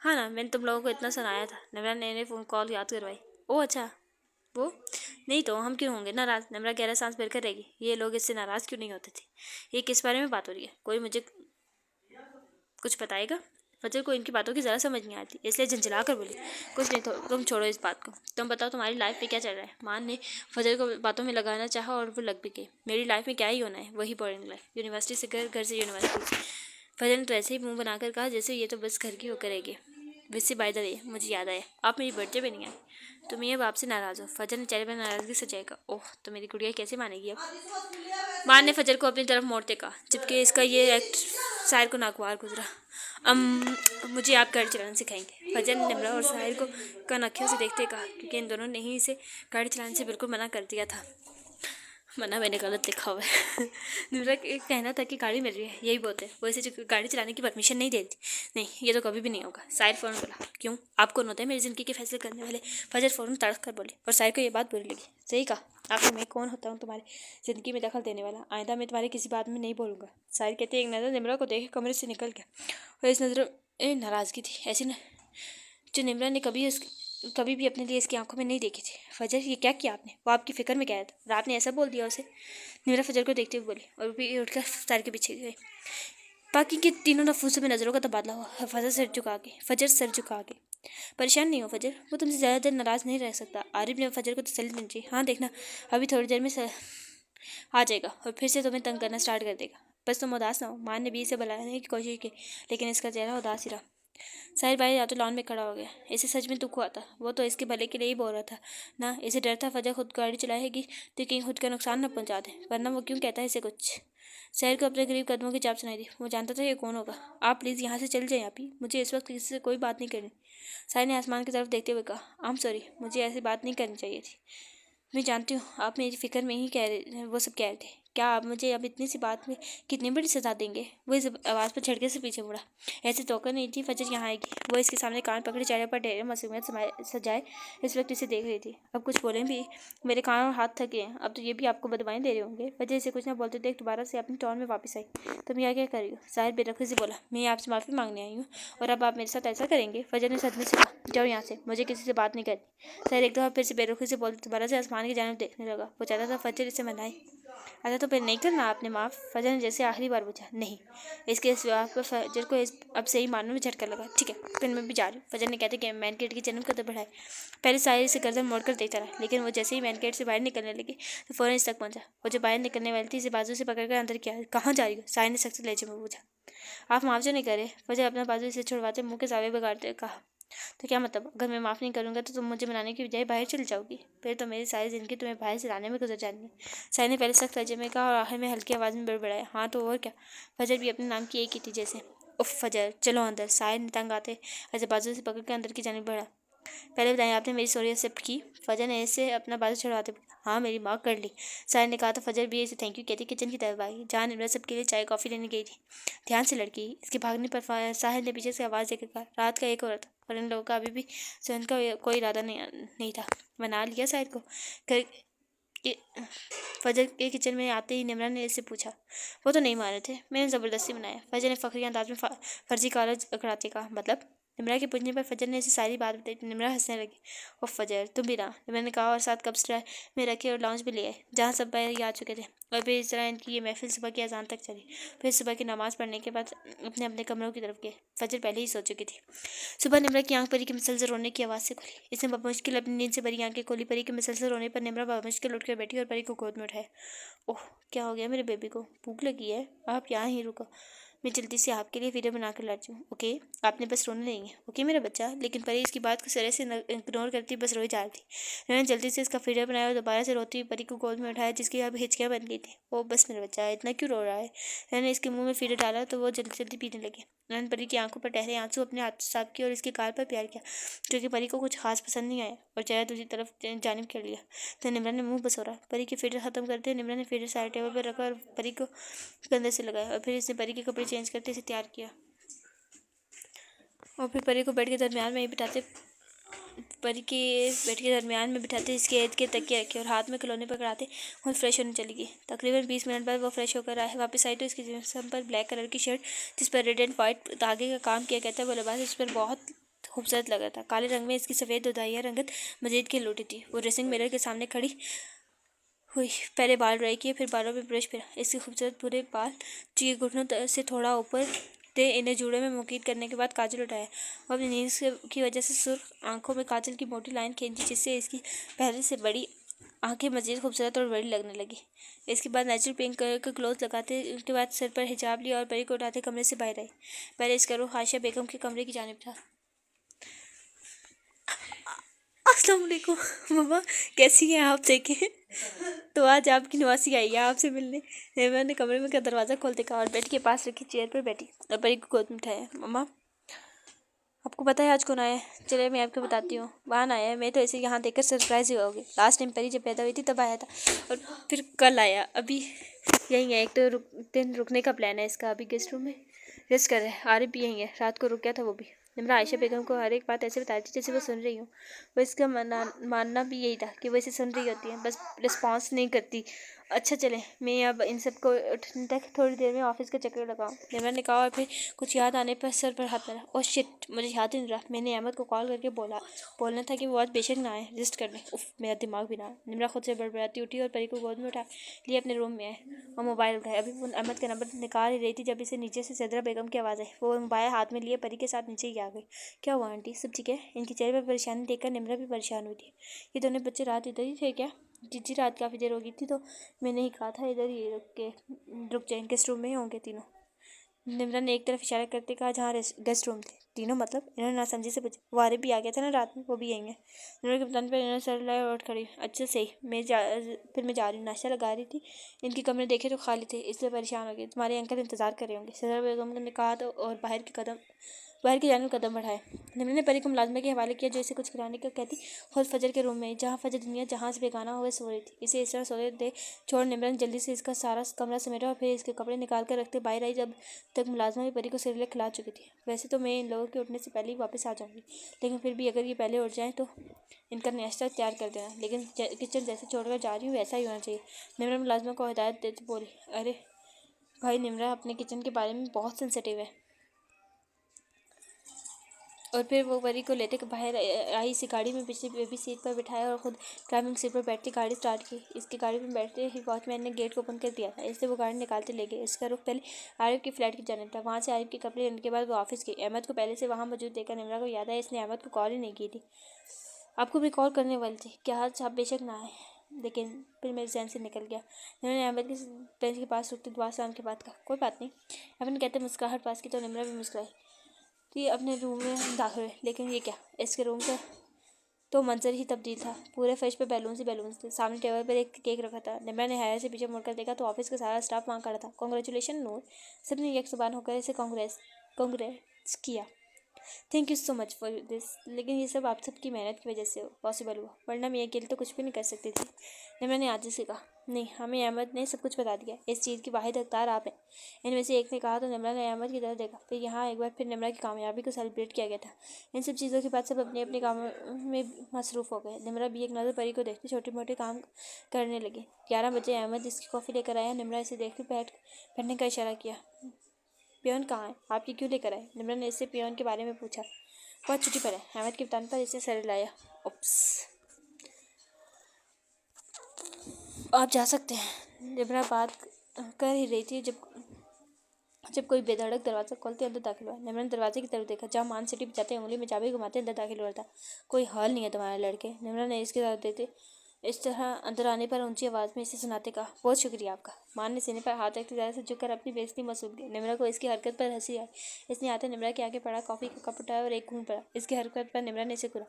हाँ ना, मैंने तुम लोगों को इतना सुनाया था। निमरा ने इन्हें फ़ोन कॉल याद करवाई। ओह अच्छा, वो नहीं तो हम क्यों होंगे नाराज़। निम्रा गहरा सांस भरकर रहेगी। ये लोग इससे नाराज़ क्यों नहीं होते थे। ये किस बारे में बात हो रही है। कोई मुझे कुछ बताएगा। फजर को इनकी बातों की ज़रा समझ नहीं आती, इसलिए झंझला कर बोली, कुछ नहीं तो तुम छोड़ो इस बात को। तुम बताओ तुम्हारी लाइफ में क्या चल रहा है। मान ने फजर को बातों में लगाना चाहा और वो लग भी गई। मेरी लाइफ में क्या ही होना है, वही बोरिंग लाइफ, यूनिवर्सिटी से घर, घर से यूनिवर्सिटी। फजर ने तो ऐसे ही मुंह बनाकर कहा जैसे ये तो बस घर की होकर रहेगी। वैसे बाय द वे मुझे याद आया, आप मेरी बर्थडे पे नहीं आई। तुम ये बाप से नाराज़ हो। फजर ने चेहरे पर नाराज़गी सजाएगा। ओह, तो मेरी गुड़िया कैसे मानेगी अब। मान ने फजर को अपनी तरफ मोड़ते कहा, जबकि इसका ये एक्ट साहिर को नागवार गुजरा। मुझे आप गाड़ी चलाना सिखाएंगे। फजर ने निम्रा और साहिर को कन आँखों से देखते कहा, क्योंकि इन दोनों ने ही इसे गाड़ी चलाने से बिल्कुल मना कर दिया था। मना मैंने गलत लिखा हुआ है। निम्रा का कहना था कि गाड़ी मिल रही है, यही बहुत है। वो इसे गाड़ी चलाने की परमिशन नहीं देती। नहीं, ये तो कभी भी नहीं होगा। साहिर फ़ौरन बोला, क्यों, आप कौन होते हैं मेरी ज़िंदगी के फैसले करने वाले। फजर फ़ौरन तड़क कर बोली, और साहिर को ये बात बुरी लगी। सही कहा, आखिर मैं कौन होता हूँ तुम्हारी ज़िंदगी में दखल देने वाला। आइंदा मैं तुम्हारी किसी बात में नहीं बोलूँगा। साहिर कहते एक नज़र निम्रा को देखे कमरे से निकल गया, और इस नज़र नाराज़गी थी ऐसी न जो निम्रा ने कभी भी अपने लिए इसकी आंखों में नहीं देखी थी। फजर, ये क्या किया आपने। वो आपकी फिक्र में क्या था, और आपने ऐसा बोल दिया उसे। निम्रा फजर को देखते हुए बोली, और भी उठकर साहिर के पीछे गई। बाकी के तीनों नफूसों में नज़रों का तबादला हुआ। फजर सर झुका के, परेशान नहीं हो फजर, वो तुमसे ज़्यादा देर नाराज़ नहीं रह सकता। आरिफ ने फजर को तसल्ली दी। हाँ देखना, अभी थोड़ी देर में आ जाएगा और फिर से तुम्हें तंग करना स्टार्ट कर देगा। बस तुम उदास ना हो। मान ने भी इसे बुलाने की कोशिश की, लेकिन इसका चेहरा उदास ही रहा। साहिर भाई या तो लॉन में खड़ा हो गया। इसे सच में दुख हुआ था। वो तो इसके भले के लिए ही बोल रहा था ना। इसे डर था फजर खुद गाड़ी चलाएगी तो कहीं खुद का नुकसान न पहुंचा दे, वरना वो क्यों कहता है इसे कुछ। साहिर को अपने करीब कदमों की चाप सुनाई दी। वो जानता था ये कौन होगा। आप प्लीज़ यहाँ से चल जाएं अभी, मुझे इस वक्त किसी से कोई बात नहीं करनी। साहिर ने आसमान की तरफ देखते हुए कहा, आई एम सॉरी, मुझे ऐसी बात नहीं करनी चाहिए थी। मैं जानती हूँ आप मेरी फ़िक्र में ही वो सब कह रहे थे। क्या आप मुझे अब इतनी सी बात में कितनी बड़ी सज़ा देंगे। वो इस आवाज़ पर झटके से पीछे मुड़ा। ऐसे तोकर नहीं थी फजर यहाँ आएगी। वो इसके सामने कान पकड़े चेहरे पर ढेर मासूमियत सजाए इस वक्त इसे देख रही थी। अब कुछ बोलें भी, मेरे कान और हाथ थके हैं। अब तो ये भी आपको बदवाएं दे रहे होंगे। फजर इसे कुछ ना बोलते देख दोबारा से अपनी टोन में वापस आई। तुम यहाँ क्या कर रही हो। साहिर बेरखी से बोला, मैं आपसे माफ़ी मांगने आई हूँ और अब आप मेरे साथ ऐसा करेंगे। फजर ने सदमे से कहा, जाओ यहाँ से, मुझे किसी से बात नहीं करनी। साहिर एक दफ़ा फिर से बेरखी से बोलते दोबारा से आसमान की जानिब देखने लगा। वो चाहता था फजर इसे मनाए। अच्छा तो फिर नहीं करना आपने माफ़। फजर ने जैसे आखिरी बार पूछा। नहीं। इसके इस जवाब पर फजर को अब सही मानने में झटका लगा। ठीक है, फिर मैं भी जा रही हूँ। फजर ने कहते कि मैन गेट की जन्म कदम बढ़ाए। पहले साहिर से गर्दन मोड़कर देखता रहा, लेकिन वो जैसे ही मैन गेट से बाहर निकलने लगी तो फ़ौरन इस तक पहुंचा। वो जो बाहर निकलने वाली थी इसे बाजू से पकड़कर अंदर किया। कहाँ जा रही हो। साहिर ने सख्त लहजे में पूछा। आप मुआवजा नहीं करे। फजर अपना बाजू इसे छुड़वाते मुँह के सावे बिगाड़ते कहा, तो क्या मतलब, अगर मैं माफ़ नहीं करूँगा तो तुम मुझे मनाने की बजाय बाहर चली जाओगी। फिर तो मेरी सारी ज़िंदगी तुम्हें बाहर से लाने में गुजर जानी है। साहिर ने पहले सख्त लहजे में कहा और आखिर में हल्की आवाज़ में बड़बड़ाया। हाँ तो और क्या। फजर भी अपने नाम की एक ही थी जैसे। उफ फजर, चलो अंदर। साहिर ने तंग आते ऐसे बाजू से पकड़ के अंदर की जानिब बढ़ा। पहले बताएं, आपने मेरी सॉरी एक्सेप्ट की। फजर ने इसे अपना बाजू छुड़वाते हाँ मेरी माँ कर ली। साहिर ने कहा तो फजर भी इसे थैंक यू कहती किचन की तरफ आई, जहाँ निम्रा सबके लिए चाय कॉफ़ी लेने गई थी। ध्यान से लड़की। इसके भागने पर साहिर ने पीछे से आवाज़ देकर कहा, रात का 1 हो रहा था और इन लोगों का अभी भी सहन का कोई इरादा नहीं था। मना लिया साहिर को। घर के फजर के किचन में आते ही निम्रा ने इससे पूछा। वो तो नहीं मान रहे थे, मैंने ज़बरदस्ती बनाया। फजर ने फ़खरी अंदाज में फर्जी कॉलेज अकड़ाते कहा। मतलब। निम्रा के पूछने पर फजर ने इसे सारी बात बताई। निम्रा हंसने लगी। ओ फजर, तुम भी ना। निम्रा ने कहा और साथ कप्स ट्राई में रखे और लॉन्च भी ले आए, जहाँ सब बाहर आ चुके थे। और फिर इस तरह इनकी ये महफिल सुबह की अजान तक चली। फिर सुबह की नमाज़ पढ़ने के बाद अपने अपने कमरों की तरफ गए। फजर पहले ही सो चुकी थी। सुबह निम्रा की आंख परी की मिसल से रोने की आवाज़ से खुली। इसने बमुश्किल अपनी नींद से भरी आंखें खोली। परी की मिसल से रोने पर निम्रा बमुश्किल उठकर बैठी और परी को गोद में उठाया। ओह, क्या हो गया मेरे बेबी को। भूख लगी है। आप यहाँ ही रुको, मैं जल्दी से आपके लिए वीडियो बना कर लाती हूँ। ओके, आपने बस रोना नहीं है। ओके मेरा बच्चा। लेकिन परी इसकी बात को सिरे से इग्नोर करती बस रोई जा रही थी। मैंने जल्दी से इसका वीडियो बनाया और दोबारा से रोती हुई परी को गोद में उठाया, जिसकी अब हिचकियाँ बन गई थी। ओ बस मेरा बच्चा, इतना क्यों रो रहा है। मैंने इसके मुंह में फीडर डाला तो वो जल्दी जल्दी पीने लगे। मैंने परी की आंखों पर ठहरे आंसू अपने हाथ से साफ किए और इसके गाल पर प्यार किया, क्योंकि परी को कुछ खास पसंद नहीं आया, और चेहरा दूसरी तरफ जानिब कर लिया। तो निम्रा ने मुंह बसोरा। परी की फीडर खत्म करते निम्रा ने फीडर सारे टेबल पर रखा और परी को कंधे से लगाया, और फिर इसने परी के कपड़े चेंज करते इसे तैयार किया, और फिर परी को बेड के दरमियान में बिठाते इसके इर्द गिर्द तकिए रखे और हाथ में खिलौने पकड़ाते खुद फ्रेश होने चली गई। तकरीबन 20 मिनट बाद वो फ्रेश होकर वापस आई तो इसके जिस्म पर ब्लैक कलर की शर्ट जिस पर रेड एंड वाइट धागे का काम किया गया था वो लिबास इस पर बहुत खूबसूरत लग रहा था। काले रंग में इसकी सफ़ेद दुधारियाँ रंगत मजीद खिल उठी थी। वो ड्रेसिंग मिरर के सामने खड़ी हुई पहले बाल ड्राई किए, फिर बालों में ब्रश फिरा। इसके खूबसूरत पूरे बाल जो घुटनों से थोड़ा ऊपर थे, इन्हें जूड़े में मुकीद करने के बाद काजल उठाया। वो अपनी नींद की वजह से सुर्ख आंखों में काजल की मोटी लाइन खींची, जिससे इसकी पहले से बड़ी आंखें मजीद खूबसूरत और बड़ी लगने लगी। इसके बाद नेचुरल पिंक कलर का क्लोथ लगाते के बाद सर पर हिजाब लिया और परी को उठाते कमरे से बाहर आई। पहले इसका रुख आयशा बेगम के कमरे की जानिब था। अस्सलाम वालेकुम मम्मा, कैसी हैं आप? देखें तो आज आपकी नवासी आई है आपसे मिलने। मैंने कमरे में का दरवाज़ा खोलते कहा और बेड के पास रखी चेयर पर बैठी और परी को गोद में उठाया। मम्मा, आपको पता है आज कौन आया है? चलिए मैं आपको बताती हूँ। वाहन आया है। मैं तो ऐसे यहाँ देखकर सरप्राइज हुआ होगी। लास्ट टाइम परी जब पैदा हुई थी तब आया था और फिर कल आया। अभी यहीं है। एक तो दिन रुकने का प्लान है इसका। अभी गेस्ट रूम में रेस्ट कर रहे हैं। आरिफ भी यहीं है। रात को रुक गया था वो भी। निम्रा आयशा बेगम को हर एक बात ऐसे बताई थी जैसे वो सुन रही हूँ। वो इसका मानना भी यही था कि वो इसे सुन रही होती है, बस रिस्पॉन्स नहीं करती। अच्छा चले, मैं अब इन सब को उठने तक थोड़ी देर में ऑफिस का चक्कर लगाऊँ, निम्रा ने कहा और फिर कुछ याद आने पर सर पर हाथ मारा। ओह शिट, मुझे याद ही नहीं रहा। मैंने अहमद को कॉल करके बोलना था कि वो आज बेशक ना आए, रेस्ट करने। उफ, मेरा दिमाग भी ना। निम्रा खुद से बड़बड़ाती उठी और परी को गोद में उठा लिए अपने रूम में आए और मोबाइल उठाया। अभी वो अहमद का नंबर निकाल ही रही थी जब इसे नीचे से सदरा बेगम की आवाज़ आई। वो मोबाइल हाथ में लिए परी के साथ नीचे ही आ गई। क्या हुआ आंटी, सब ठीक है? इनके चेहरे पर परेशानी देखकर निम्रा भी परेशान हुई थी। ये दोनों बच्चे रात इधर ही थे क्या? जी रात काफ़ी देर हो गई थी, तो मैंने ही कहा था इधर ही रुक जाए, गेस्ट रूम में ही होंगे तीनों। निम्रा ने एक तरफ इशारा करते कहा जहाँ गेस्ट रूम थे। तीनों मतलब? इन्होंने नासमझी से पूछा। वो आरिफ भी आ गया था ना रात में, वो भी यहीं है। निम्रा के बताने पर इन्होंने सर लाया और उठ खड़ी। अच्छा सही, फिर मैं जा रही हूँ। नाश्ता लगा रही थी, इनके कमरे देखे तो खाली थे, इसलिए परेशान हो गई। तुम्हारे अंकल इंतजार कर रहे होंगे, सदर बेगम ने कहा तो और बाहर की जानिब कदम बढ़ाए। निम्रा ने परी को मुलाजमे के हवाले किया जो इसे कुछ कराने का कहती खुद फजर के रूम में, जहाँ फजर दुनिया जहाँ से बेगाना हुए सो रही थी। इसे इस तरह सोते दे छोड़ निम्रा ने जल्दी से इसका सारा कमरा समेटा और फिर इसके कपड़े निकाल कर रखते बाहर आई। जब तक मुलाजमा भी परी को सिरलेट खिला चुकी थी। वैसे तो मैं इन लोगों के उठने से पहले ही वापस आ जाऊंगी, लेकिन फिर भी अगर ये पहले उठ जाएँ तो इनका नाश्ता तैयार कर देना। लेकिन किचन जैसे छोड़कर जा रही हूँ वैसा ही होना चाहिए। निम्रा मुलाजमा को हिदायत देते बोली। अरे भाई, निम्रा अपने किचन के बारे में बहुत सेंसिटिव है। और फिर वो परी को लेते बाहर आई। इसी गाड़ी में पिछली बेबी सीट पर बिठाया और खुद ड्राइविंग सीट पर बैठती गाड़ी स्टार्ट की। इसकी गाड़ी में बैठते ही वॉचमैन ने गेट को ओपन कर दिया था, इसलिए वो गाड़ी निकालते ले गए। इसका रुख पहले आरिफ की फ्लैट की जानिब था। वहाँ से आरिफ के कपड़े लेने के बाद वो ऑफिस गई। अहमद को पहले से वहाँ मौजूद देखकर निम्रा को याद आया इसने अहमद को कॉल ही नहीं की थी। आपको भी कॉल करने वाली थी क्या? आज आप बेशक ना आए, लेकिन फिर मेरे जहन से निकल गया। उन्होंने अहमद के बेंच के पास रुकते दुआ सलाम के बाद कहा, कोई बात नहीं। अहमद कहते मुस्कुराहट पास की तो निम्रा भी मुस्कुराई। तो ये अपने रूम में दाखिल हुए, लेकिन ये क्या, इसके रूम का तो मंजर ही तब्दील था। पूरे फर्श पे बैलून्स थे। सामने टेबल पर एक केक रखा था। निम्रा ने हैरत से पीछे मुड़कर देखा तो ऑफिस का सारा स्टाफ वहाँ खड़ा था। कॉन्ग्रेचुलेशन नूर, सबने एक जुबान होकर इसे कांग्रेस किया। Thank you so much for this, लेकिन ये सब आप सबकी मेहनत की वजह से पॉसिबल हुआ, वरना मैं अकेले तो कुछ भी नहीं कर सकती थी। निम्रा ने आजिज़ से कहा। नहीं, हमें अहमद ने सब कुछ बता दिया। इस चीज़ की वाहिद हकदार आप हैं, इनमें से एक ने कहा। तो निम्रा ने अहमद की तरफ देखा। फिर यहाँ एक बार फिर निम्रा की कामयाबी को सेलिब्रेट किया गया था। इन सब चीज़ों के बाद सब अपने अपने कामों में मसरूफ़ हो गए। निम्रा भी एक नज़र परी को देखते छोटे मोटे काम करने लगे। 11 बजे अहमद इसकी कॉफ़ी लेकर आया। निम्रा इसे देखकर बैठने का इशारा किया। पियोन कहाँ है? आपकी क्यों लेकर आए? निम्रा ने इससे पियोन के बारे में पूछा। बहुत छुट्टी पर है, अहमद के बताने पर इसने सर हिलाया। उप्स, आप जा सकते हैं। निम्रा बात कर ही रही थी जब कोई बेधड़क दरवाज़ा खोलते अंदर दाखिल हुआ। निम्रा ने दरवाजे की तरफ देखा जहाँ मान सिटी बजाते उंगली में चाबी घुमाते अंदर दाखिल हुआ था। कोई हाल नहीं है तुम्हारे लड़के, निम्रा ने इसकी तरफ देते इस तरह अंदर आने पर ऊंची आवाज़ में इसे सुनाते कहा। बहुत शुक्रिया आपका। मान ने सीने पर हाथ रखते ज़्यादा से झुककर अपनी बेइज्जती महसूस की। निम्रा को इसकी हरकत पर हंसी आई। इसने आते निम्रा के आगे पड़ा, कॉफ़ी का कप उठाया और एक घूंट पड़ा। इसकी हरकत पर निम्रा ने इसे घूरा।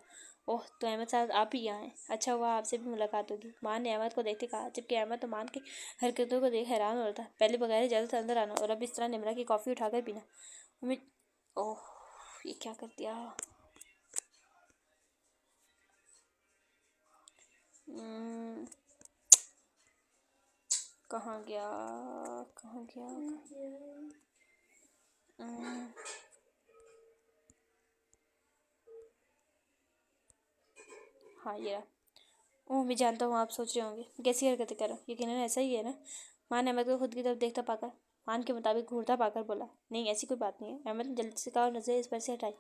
ओह, तो अहमद साहब आप ही यहाँ हैं। अच्छा हुआ आपसे भी मुलाकात होगी, मान ने अहमद को देखते कहा, जबकि अहमद तो मान की हरकतों को देख हैरान हो रहा था। पहले बगैर इजाज़त अंदर आना और अब इस तरह निम्रा की कॉफ़ी उठाकर पीना। उम्मीद, ओह ये क्या कर दिया। कहाँ गया कहाँ गया हाँ ये रहा। ओह, मैं जानता हूँ आप सोच रहे होंगे कैसी हरकतें कर रहा हूँ। यकीनन ऐसा ही है ना? मान अहमद को खुद की तरफ देखता पाकर मान के मुताबिक घूरता पाकर बोला। नहीं ऐसी कोई बात नहीं है। अहमद ने जल्दी से कहा और नज़र इस पर से हटाई।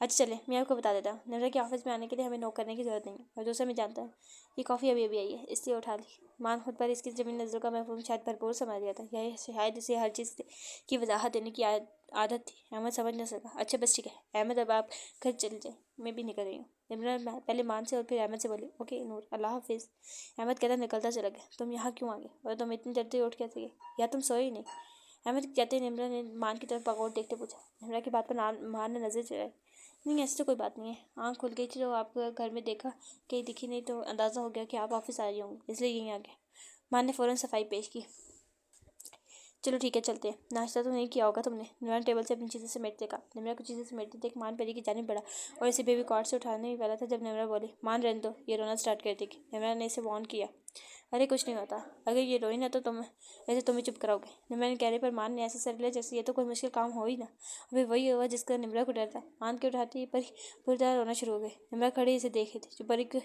अच्छा चले, मैं आपको बता देता हूँ, निम्रा के ऑफिस में आने के लिए हमें नोक करने की ज़रूरत नहीं है, और दूसरा मैं जानता हूँ ये कॉफ़ी अभी अभी आई है इसलिए उठा ली। मान खुद पर इसकी ज़मीन नज़रों का मफहूम शायद भरपूर समझ गया था, यह शायद इसे हर चीज़ की वजाहत देने की आदत थी। अहमद समझ न सका। अच्छा बस ठीक है अहमद, अब आप घर चले जाए, मैं भी निकल रही हूँ। निम्रा पहले मान से और फिर अहमद से बोली, ओके नूर, अल्लाह हाफिज़। अहमद कहता निकलता चला गया। तुम यहाँ क्यों आ गए और तुम इतनी जल्दी उठ कैसे गए, या तुम सोए ही नहीं? अहमद कहते निम्रा ने मान की तरफ पकड़ देखते पूछा। निम्रा की बात पर मान ने नजर चढ़ाई। नहीं ऐसी तो कोई बात नहीं है, आँख खुल गई थी तो आपको घर में देखा, कहीं दिखी नहीं तो अंदाज़ा हो गया कि आप ऑफिस आ रही होंगे, इसलिए यहीं आ गए। मान ने फ़ौरन सफाई पेश की। चलो ठीक है चलते हैं, नाश्ता तो नहीं किया होगा तुमने? निम्रा ने टेबल से अपनी चीज़ें समेटते कहा। निम्रा कुछ चीज़ें समेटते देख मान परी की जानिब बढ़ा और इसे बेबी कॉट से उठाने ही वाला था जब निम्रा बोली, मान रहने दो, ये रोना स्टार्ट कर देगी। निम्रा ने इसे वार्न किया। अरे कुछ नहीं होता, अगर ये रोई ना तो तुम ही चुप कराओगे। निम्रा ने कहने पर मान ने ऐसे सर लिया जैसे ये तो कोई मुश्किल काम हो ही ना। अभी वही हुआ जिसका निम्रा को डर था। मान के उठाते ही परी पूरी तरह रोना शुरू हो गई। निम्रा खड़ी इसे देख रही थी, जो परी के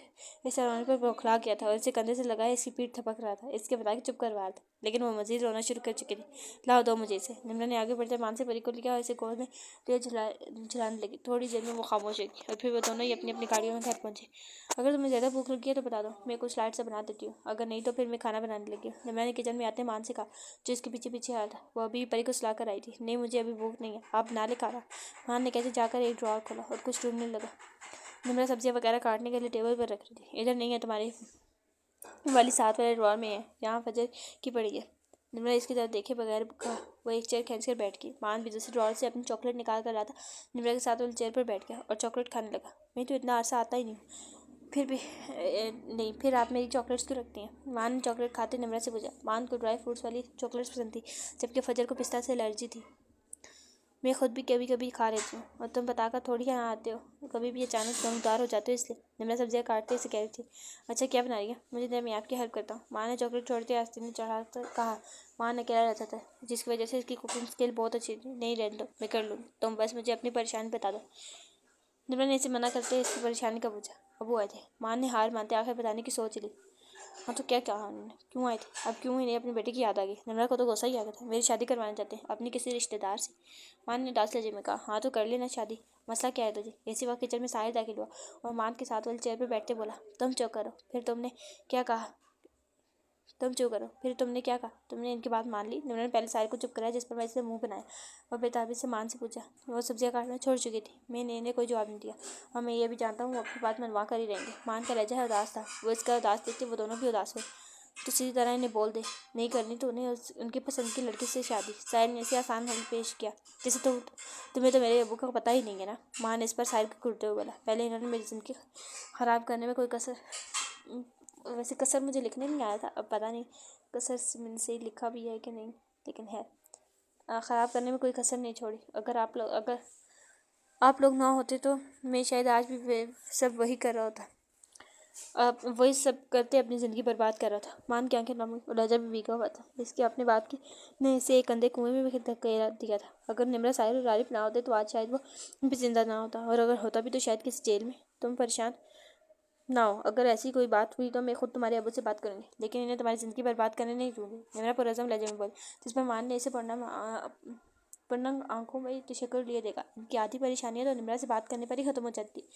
इस रोने पर बौखला गया था और इसे कंधे से लगाए इसकी पीठ थपक रहा था, इसके बता के चुप करवा रहा था, लेकिन वो मजीद रोना शुरू कर चुकी थी। लाओ दो मुझे इसे। निम्रा ने आगे बढ़ते मान से परी को लिया और इसे गोद में लिए झुलाने लगी। थोड़ी देर में वो खामोश हो गई और फिर वो दोनों ही अपनी अपनी गाड़ियों में घर पहुंचे। अगर तुम्हें ज़्यादा भूख लगी है तो बता दो, मैं कुछ लाइट से बना देती हूँ, अगर नहीं तो फिर मैं खाना बनाने लगी हूँ। निम्रा ने किचन में आते मान से कहा, जो इसके पीछे पीछे आ रहा था। वो अभी परी को सुला कर आई थी। नहीं मुझे अभी भूख नहीं है, आप बना ले खाना। मान ने कैसे जाकर एक ड्रॉर खोला और कुछ ढूंढने लगा। निम्रा सब्जियाँ वगैरह काटने के लिए टेबल पर रख रही थी। इधर नहीं है, तुम्हारी वाली साथ वाले ड्रॉर में है, यहाँ फजर की पड़ी है। निम्रा इसकी तरफ देखे बगैर कहा। वो एक चेयर खींच कर बैठ गई। मान भी दूसरे ड्रॉर से अपनी चॉकलेट निकाल कर रहा था। निम्रा के साथ वाली चेयर पर बैठ गया और चॉकलेट खाने लगा। मैं तो इतना अरसा आता ही नहीं हूँ, फिर भी नहीं, फिर आप मेरी चॉकलेट्स क्यों रखती हैं? मान ने चॉकलेट खाते निम्रा से पूछा। मान को ड्राई फ्रूट्स वाली चॉकलेट्स पसंद थी, जबकि फजर को पिस्ता से एलर्जी थी। मैं खुद भी कभी कभी खा लेती हूँ और तुम बताकर थोड़ी यहाँ आते हो, कभी भी अचानक समझदार हो जाते हो इसलिए। निम्रा सब्जियाँ काटते इसे कह रही थी। अच्छा क्या बना रही है? मुझे दे, मैं आपकी हेल्प करता हूँ। माँ ने चॉकलेट छोड़ते आस्तीन में चढ़ा कर कहा। माँ ने अकेला रहता था, जिसकी वजह से इसकी कुकिंग स्किल बहुत अच्छी थी। नहीं रहने दो, मैं कर लूँगी, तुम बस मुझे अपनी परेशानी बता दो। निम्रा ने इसे मना करते इसकी परेशानी का पूछा। अबू आए थे। माँ ने हार मानते आखिर बताने की सोच ली। हाँ तो क्या कहा उन्होंने, क्यों आए थे? अब क्यों ही नहीं, अपने बेटे की याद आ गई। निम्रा को तो गुस्सा ही आ गया था। मेरी शादी करवाना चाहते हैं अपनी किसी रिश्तेदार से। मान ने दास लहजे में कहा। हाँ तो कर लेना शादी, मसला क्या है तुझे? इसी वक्त किचन में साहिर दाखिल हुआ और मान के साथ वाली चेयर पर बैठते बोला, तुम चुप करो, फिर तुमने क्या कहा? तुम चुप करो, फिर तुमने क्या कहा? तुमने इनकी बात मान ली? निम्रा ने पहले साहिर को चुप कराया, जिस पर मैं इसने मुंह बनाया और बेताबी से मान से पूछा। वो सब्जियाँ काटना छोड़ चुकी थी। मैंने इन्हें कोई जवाब नहीं दिया और मैं ये भी जानता हूँ वो अपनी बात मनवा कर ही रहेंगे। मान का लहजा उदास था। वो इसका उदास देखते वो दोनों भी उदास हुए। तो सीधी तरह इन्हें बोल दे, नहीं करनी तो उन्हें उनकी पसंद की लड़की से शादी। साहिर ने इसे आसान हल पेश किया। जैसे तुम्हें तो मेरे अबू का पता ही नहीं है ना। माँ ने इस पर साहिर को घूरते हुए बोला। पहले इन्होंने मेरी ज़िंदगी ख़राब करने में कोई कसर, वैसे कसर मुझे लिखने नहीं आया था, अब पता नहीं कसर से लिखा भी है कि नहीं, लेकिन है ख़राब करने में कोई कसर नहीं छोड़ी। अगर आप लोग ना होते तो मैं शायद आज भी सब वही कर रहा होता, अब वही सब करते अपनी ज़िंदगी बर्बाद कर रहा था। मान की आंखें नम हुई और लहजा भी भीगा हुआ था। इसकी अपनी बात की ने इसे एक अंधे कुएं में धकेल दिया था। अगर निम्रा साहिर और रारिफ ना होते तो आज शायद वो भी जिंदा ना होता, और अगर होता भी तो शायद किसी जेल में। तुम परेशान ना हो, अगर ऐसी कोई बात हुई तो मैं खुद तुम्हारे अबू से बात करूंगी, लेकिन इन्हें तुम्हारी ज़िंदगी बर्बाद करने नहीं दूंगी। निम्रा पुरज़म लहजे में बोली, जिस पर मान ने इसे पढ़ना आंखों में तशक्कुर लिए देखा। इनकी आधी परेशानियां तो निम्रा से बात करने पर ही ख़त्म हो जाती।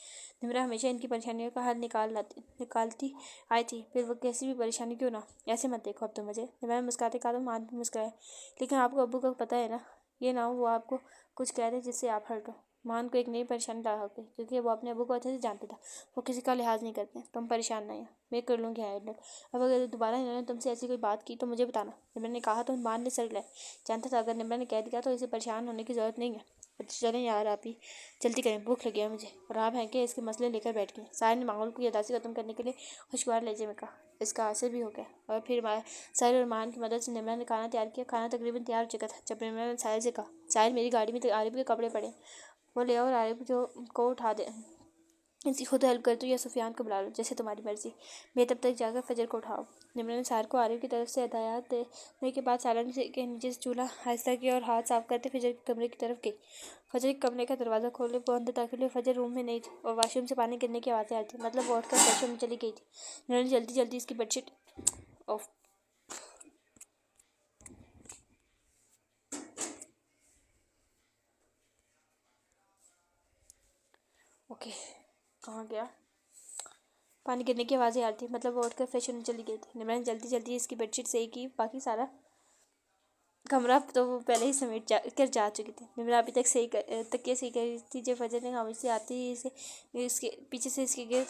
निम्रा हमेशा इनकी परेशानियों का हल निकालती आई थी, फिर वो कैसी भी परेशानी क्यों ना। ऐसे मत देखो अब तो मुझे। निम्रा मुस्कुराते कहा तो मान भी मुस्कुराया। लेकिन आपको अब्बू का पता है ना, ये ना हो वो आपको कुछ कह दे जिससे आप हर्ट हो। मान को एक नई परेशानी ला गई, क्योंकि वो अपने अबू को अच्छे से जानता था। वो किसी का लिहाज नहीं करते। तुम परेशान नहीं हो, मैं कर लूँगी हैंडल। अब अगर दोबारा इन्होंने तुमसे ऐसी कोई बात की तो मुझे बताना। निम्रा ने कहा तो मान ने सर हिलाए। जानता था अगर निम्रा ने कह दिया तो इसे परेशान होने की ज़रूरत नहीं है। चलें यार, आप ही जल्दी करें, भूख लगी है मुझे। और आप हैं कि इसके मसले लेकर बैठ गए। साहिर ने माहौल की उदासी खत्म करने के लिए खुशगवार लहजे में कहा। इसका असर भी हो गया और फिर साहिर और मान की मदद से निम्रा ने खाना तैयार किया। खाना तकरीबन तैयार हो चुका था जब निम्रा ने साहिर से कहा, साहिर मेरी गाड़ी में आरिफ के कपड़े पड़े, वो ले आओ और आरिफ को उठा दे। इसकी खुद हेल्प कर दो या सुफियान को बुला लो, जैसे तुम्हारी मर्जी। मैं तब तक जाकर फजर को उठाओ। निम्रा ने साहिर को आरिफ की तरफ से हदायत देने के बाद सालन के नीचे से चूल्हा आहिस्ता किया और हाथ साफ करते फजर के कमरे की तरफ गई। फजर के कमरे का दरवाज़ा खोले वो अंदर दाखिल हुए। फजर रूम में नहीं थी और वाशरूम से पानी गिरने की आवाज़ें आ रही थी, मतलब वो उठकर वॉशरूम में चली गई थी। निम्रा ने जल्दी जल्दी इसकी बेडशीट ऑफ ओके, कहाँ गया? पानी गिरने की आवाज़ें आ रही थी, मतलब वो उठकर फ्रेश होने चली गई थी। निम्रा ने जल्दी जल्दी इसकी बेडशीट सही की, बाकी सारा कमरा तो वो पहले ही समेट कर जा चुकी थी। निम्रा अभी तक तकिया सही कर रही थी जब फजर ने खामोशी से आते ही इसके पीछे से इसके गिर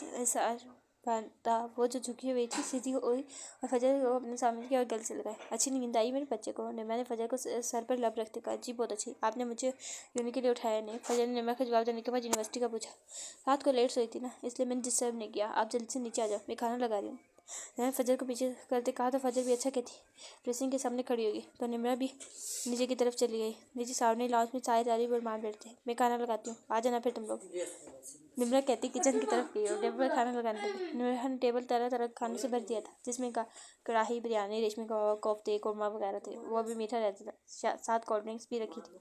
था। वो जो झुकी हुई थी सीधी हुई और फजर को अपने सामने की और गले से लगाए। अच्छी नींद आई मेरे बच्चे को? निम्रा ने फजर को सर पर लब रखते कहा। जी बहुत अच्छी। आपने मुझे यूनि के लिए उठाया नहीं? फजर ने निम्रा का जवाब देने के बाद यूनिवर्सिटी का पूछा। रात को लेट सोई थी ना, इसलिए मैंने डिस्टर्ब नहीं किया। आप जल्दी से नीचे आ जाओ, मैं खाना लगा रही हूँ। मैंने फजर को पीछे करते कहा तो फजर भी अच्छा कहती ड्रेसिंग के सामने खड़ी होगी तो निम्रा भी नीचे की तरफ चली गई। नीचे सामने लाउंज में चाय दारी पर मान बैठते। मैं खाना लगाती हूँ, आ जाना फिर तुम लोग। निम्रा कहती किचन की तरफ गई और टेबल पर खाना लगाने लगी। निम्रा ने टेबल तरह तरह के खानों से भर दिया था, जिसमें कढ़ाई, बिरयानी, रेशमी कबाब, कोफ्ते, कोरमा वगैरह थे। वो भी मीठा रहता था। साथ कोल्ड ड्रिंक्स भी रखी थी।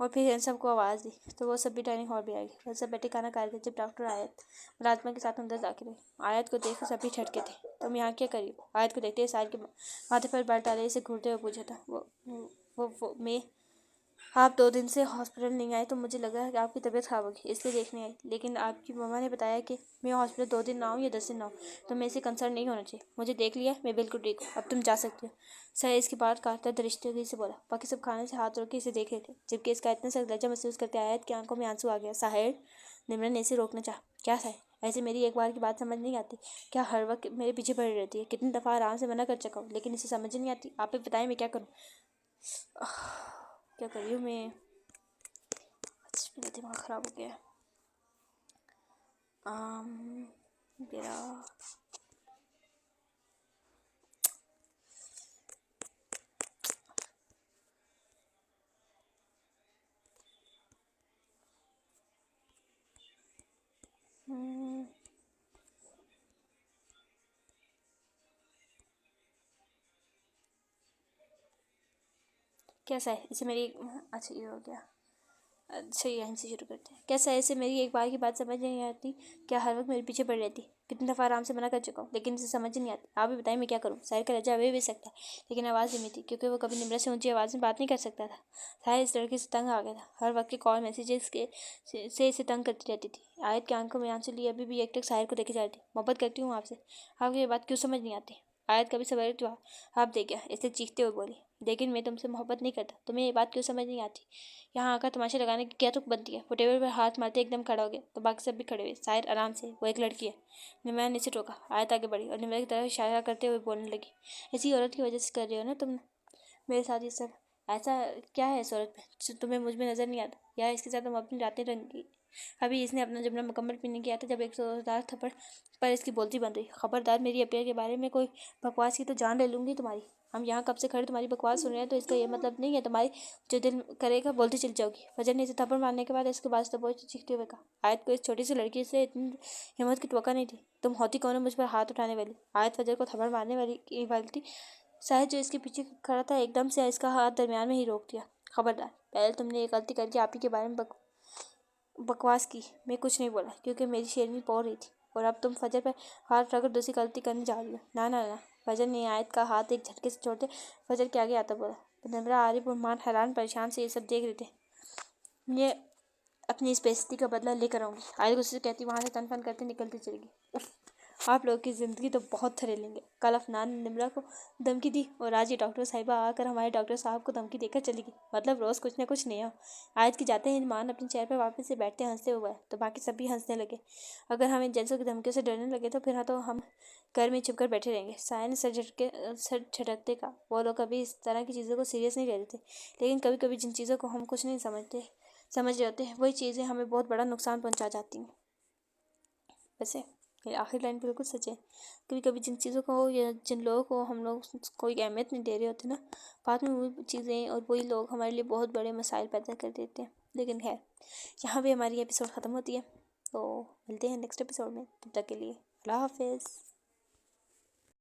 और फिर इन सबको आवाज़ दी तो वो सब भी डाइनिंग हॉल में आ गए। वो सब बैठे खाना खा रहे थे जब डॉक्टर आयत मुलाजमा के साथ अंदर दाखिल हुए। आयत को देखकर सभी ठटके थे। तुम यहाँ क्या करी हो? आयत को देखते ही साहिल के माथे पर बाल डाले इसे घूरते हुए पूछा था। वो मैं आप 2 दिन से हॉस्पिटल नहीं आए तो मुझे लगा कि आपकी तबीयत खराब होगी, इसलिए देखने आई। लेकिन आपकी मम्मा ने बताया कि मैं हॉस्पिटल 2 दिन ना आऊँ या 10 दिन ना आऊँ, तो मैं इसे कंसर्न नहीं होना चाहिए। मुझे देख लिया, मैं बिल्कुल ठीक हूँ, अब तुम जा सकते हो। सर इसकी बात काटता दरिश्ते से बोला। बाकी सब खाने से हाथ रोक के इसे देख रहे थे, जबकि इसका इतना सख्त लज्जा महसूस करते आयत की आंखों में आंसू आ गया। साहिल, निम्रन ने इसे रोकना चाहा। क्या साहिल, ऐसे मेरी एक बार की बात समझ नहीं आती? क्या हर वक्त मेरे पीछे पड़ी रहती है? कितनी दफ़ा आराम से मना कर चुका हूँ, लेकिन इसे समझ नहीं आती। आप ही बताएं मैं क्या करूँ? क्या कर रही हूँ मैं? मेरा दिमाग ख़राब हो गया। मेरा कैसा है इसे मेरी अच्छा ये हो गया। अच्छा यहीं से शुरू करते हैं। कैसा है इसे मेरी एक बार की बात समझ नहीं आती? क्या हर वक्त मेरे पीछे पड़ी रहती? कितनी दफ़ा आराम से मना कर चुका हूँ, लेकिन इसे समझ नहीं आती। आप भी बताइए मैं क्या करूँ? साहिर का लज्जा अभी भी सकता है, लेकिन आवाज़ धीमी थी क्योंकि वो कभी निम्रा से ऊंची आवाज़ में बात नहीं कर सकता था। साहिर इस लड़के से तंग आ गया था। हर वक्त के कॉल मैसेजेस से इसे तंग करती रहती थी। आयत की आंखों में आंसू लिए अभी भी एकटक साहिर को देखे जा रही थी। मोहब्बत करती हूँ आपसे, आपको ये बात क्यों समझ नहीं आती? आयत कभी सवाल जवाब दे गया, इसलिए चीखते हुए बोली। लेकिन मैं तुमसे मोहब्बत नहीं करता, तुम्हें ये बात क्यों समझ नहीं आती? यहाँ आकर तमाशा लगाने की क्या तुक बनती है? वो टेबल पर हाथ मारते एकदम खड़ा हो गया तो बाकी सब भी खड़े हुए। शायद आराम से, वो एक लड़की है। निम्रा ने इसे टोका। आयत आगे बढ़ी और निम्रा की तरफ इशारा करते हुए बोलने लगी। इसी औरत की वजह से कर रही हो ना तुम मेरे साथ ये सब? ऐसा क्या है इस औरत में जो तुम्हें मुझ में नज़र नहीं आता? या इसके साथ हम अपनी रातें रंगी? अभी इसने अपना जमना मुकम्मल भी नहीं किया था जब एक जोरदार थप्पड़ पर इसकी बोलती बंद हुई। खबरदार मेरी अफेयर के बारे में कोई बकवास की तो जान ले लूँगी तुम्हारी। हम यहाँ कब से खड़े तुम्हारी बकवास सुन रहे हैं, तो इसका ये मतलब नहीं है तुम्हारी जो दिल करेगा बोलती चली जाओगी। फजर ने इसे थप्पड़ मारने के बाद इसके बाद तो बहुत चीखते हुए कहा। आयत को इस छोटी सी लड़की से इतनी हिम्मत की तवक्का नहीं थी। तुम होती कौन हो मुझ पर हाथ उठाने वाली? आयत फजर को थप्पड़ मारने वाली थी। शायद जो इसके पीछे खड़ा था एकदम से इसका हाथ दरमियान में ही रोक दिया। खबरदार, पहले तुमने एक गलती करके आप ही के बारे में बकवास की। मैं कुछ नहीं बोला क्योंकि मेरी शेरनी पो रही थी, और अब तुम फजर पर हाथ रखकर दूसरी गलती करने जा रही हो। ना ना ना। फजर ने आयत का हाथ एक झटके से छोड़ते फजर के आगे आता बोला। निम्रा, आरिफ और मान हैरान परेशान से ये सब देख रहे थे। ये अपनी इस बेइज्जती का बदला लेकर आऊँगी, आयत गुस्से से कहती वहाँ से तन फन करते निकलती चलेगी। आप लोगों की ज़िंदगी तो बहुत थरे लेंगे। कल अफनान ने निम्रा को धमकी दी और आज ये डॉक्टर साहिबा आकर हमारे डॉक्टर साहब को धमकी देकर चली गई। मतलब रोज़ कुछ ना कुछ नया। आयत की जाते ही मान अपनी चेयर पर वापस से बैठते हंसते हुए तो बाकी सब भी हंसने लगे। अगर हम इन जेंट्सों की धमकियों से डरने लगे तो फिर हाँ तो हम घर में चुप कर बैठे रहेंगे। साया ने सर झटकते का। वो लोग कभी इस तरह की चीज़ों को सीरियस नहीं ले रहे थे, लेकिन कभी कभी जिन चीज़ों को हम कुछ नहीं समझ रहे होते वही चीज़ें हमें बहुत बड़ा नुकसान पहुँचा जाती हैं। वैसे ये आखिरी लाइन बिल्कुल सच है। कभी कभी जिन चीज़ों को या जिन लोगों को हम लोग कोई अहमियत नहीं दे रहे होते ना, बाद में वो चीज़ें और वही लोग हमारे लिए बहुत बड़े मसाइल पैदा कर देते हैं। लेकिन खैर, यहाँ पे हमारी एपिसोड ख़त्म होती है, तो मिलते हैं नेक्स्ट एपिसोड में। तब तक के लिए अल्लाह हाफिज़।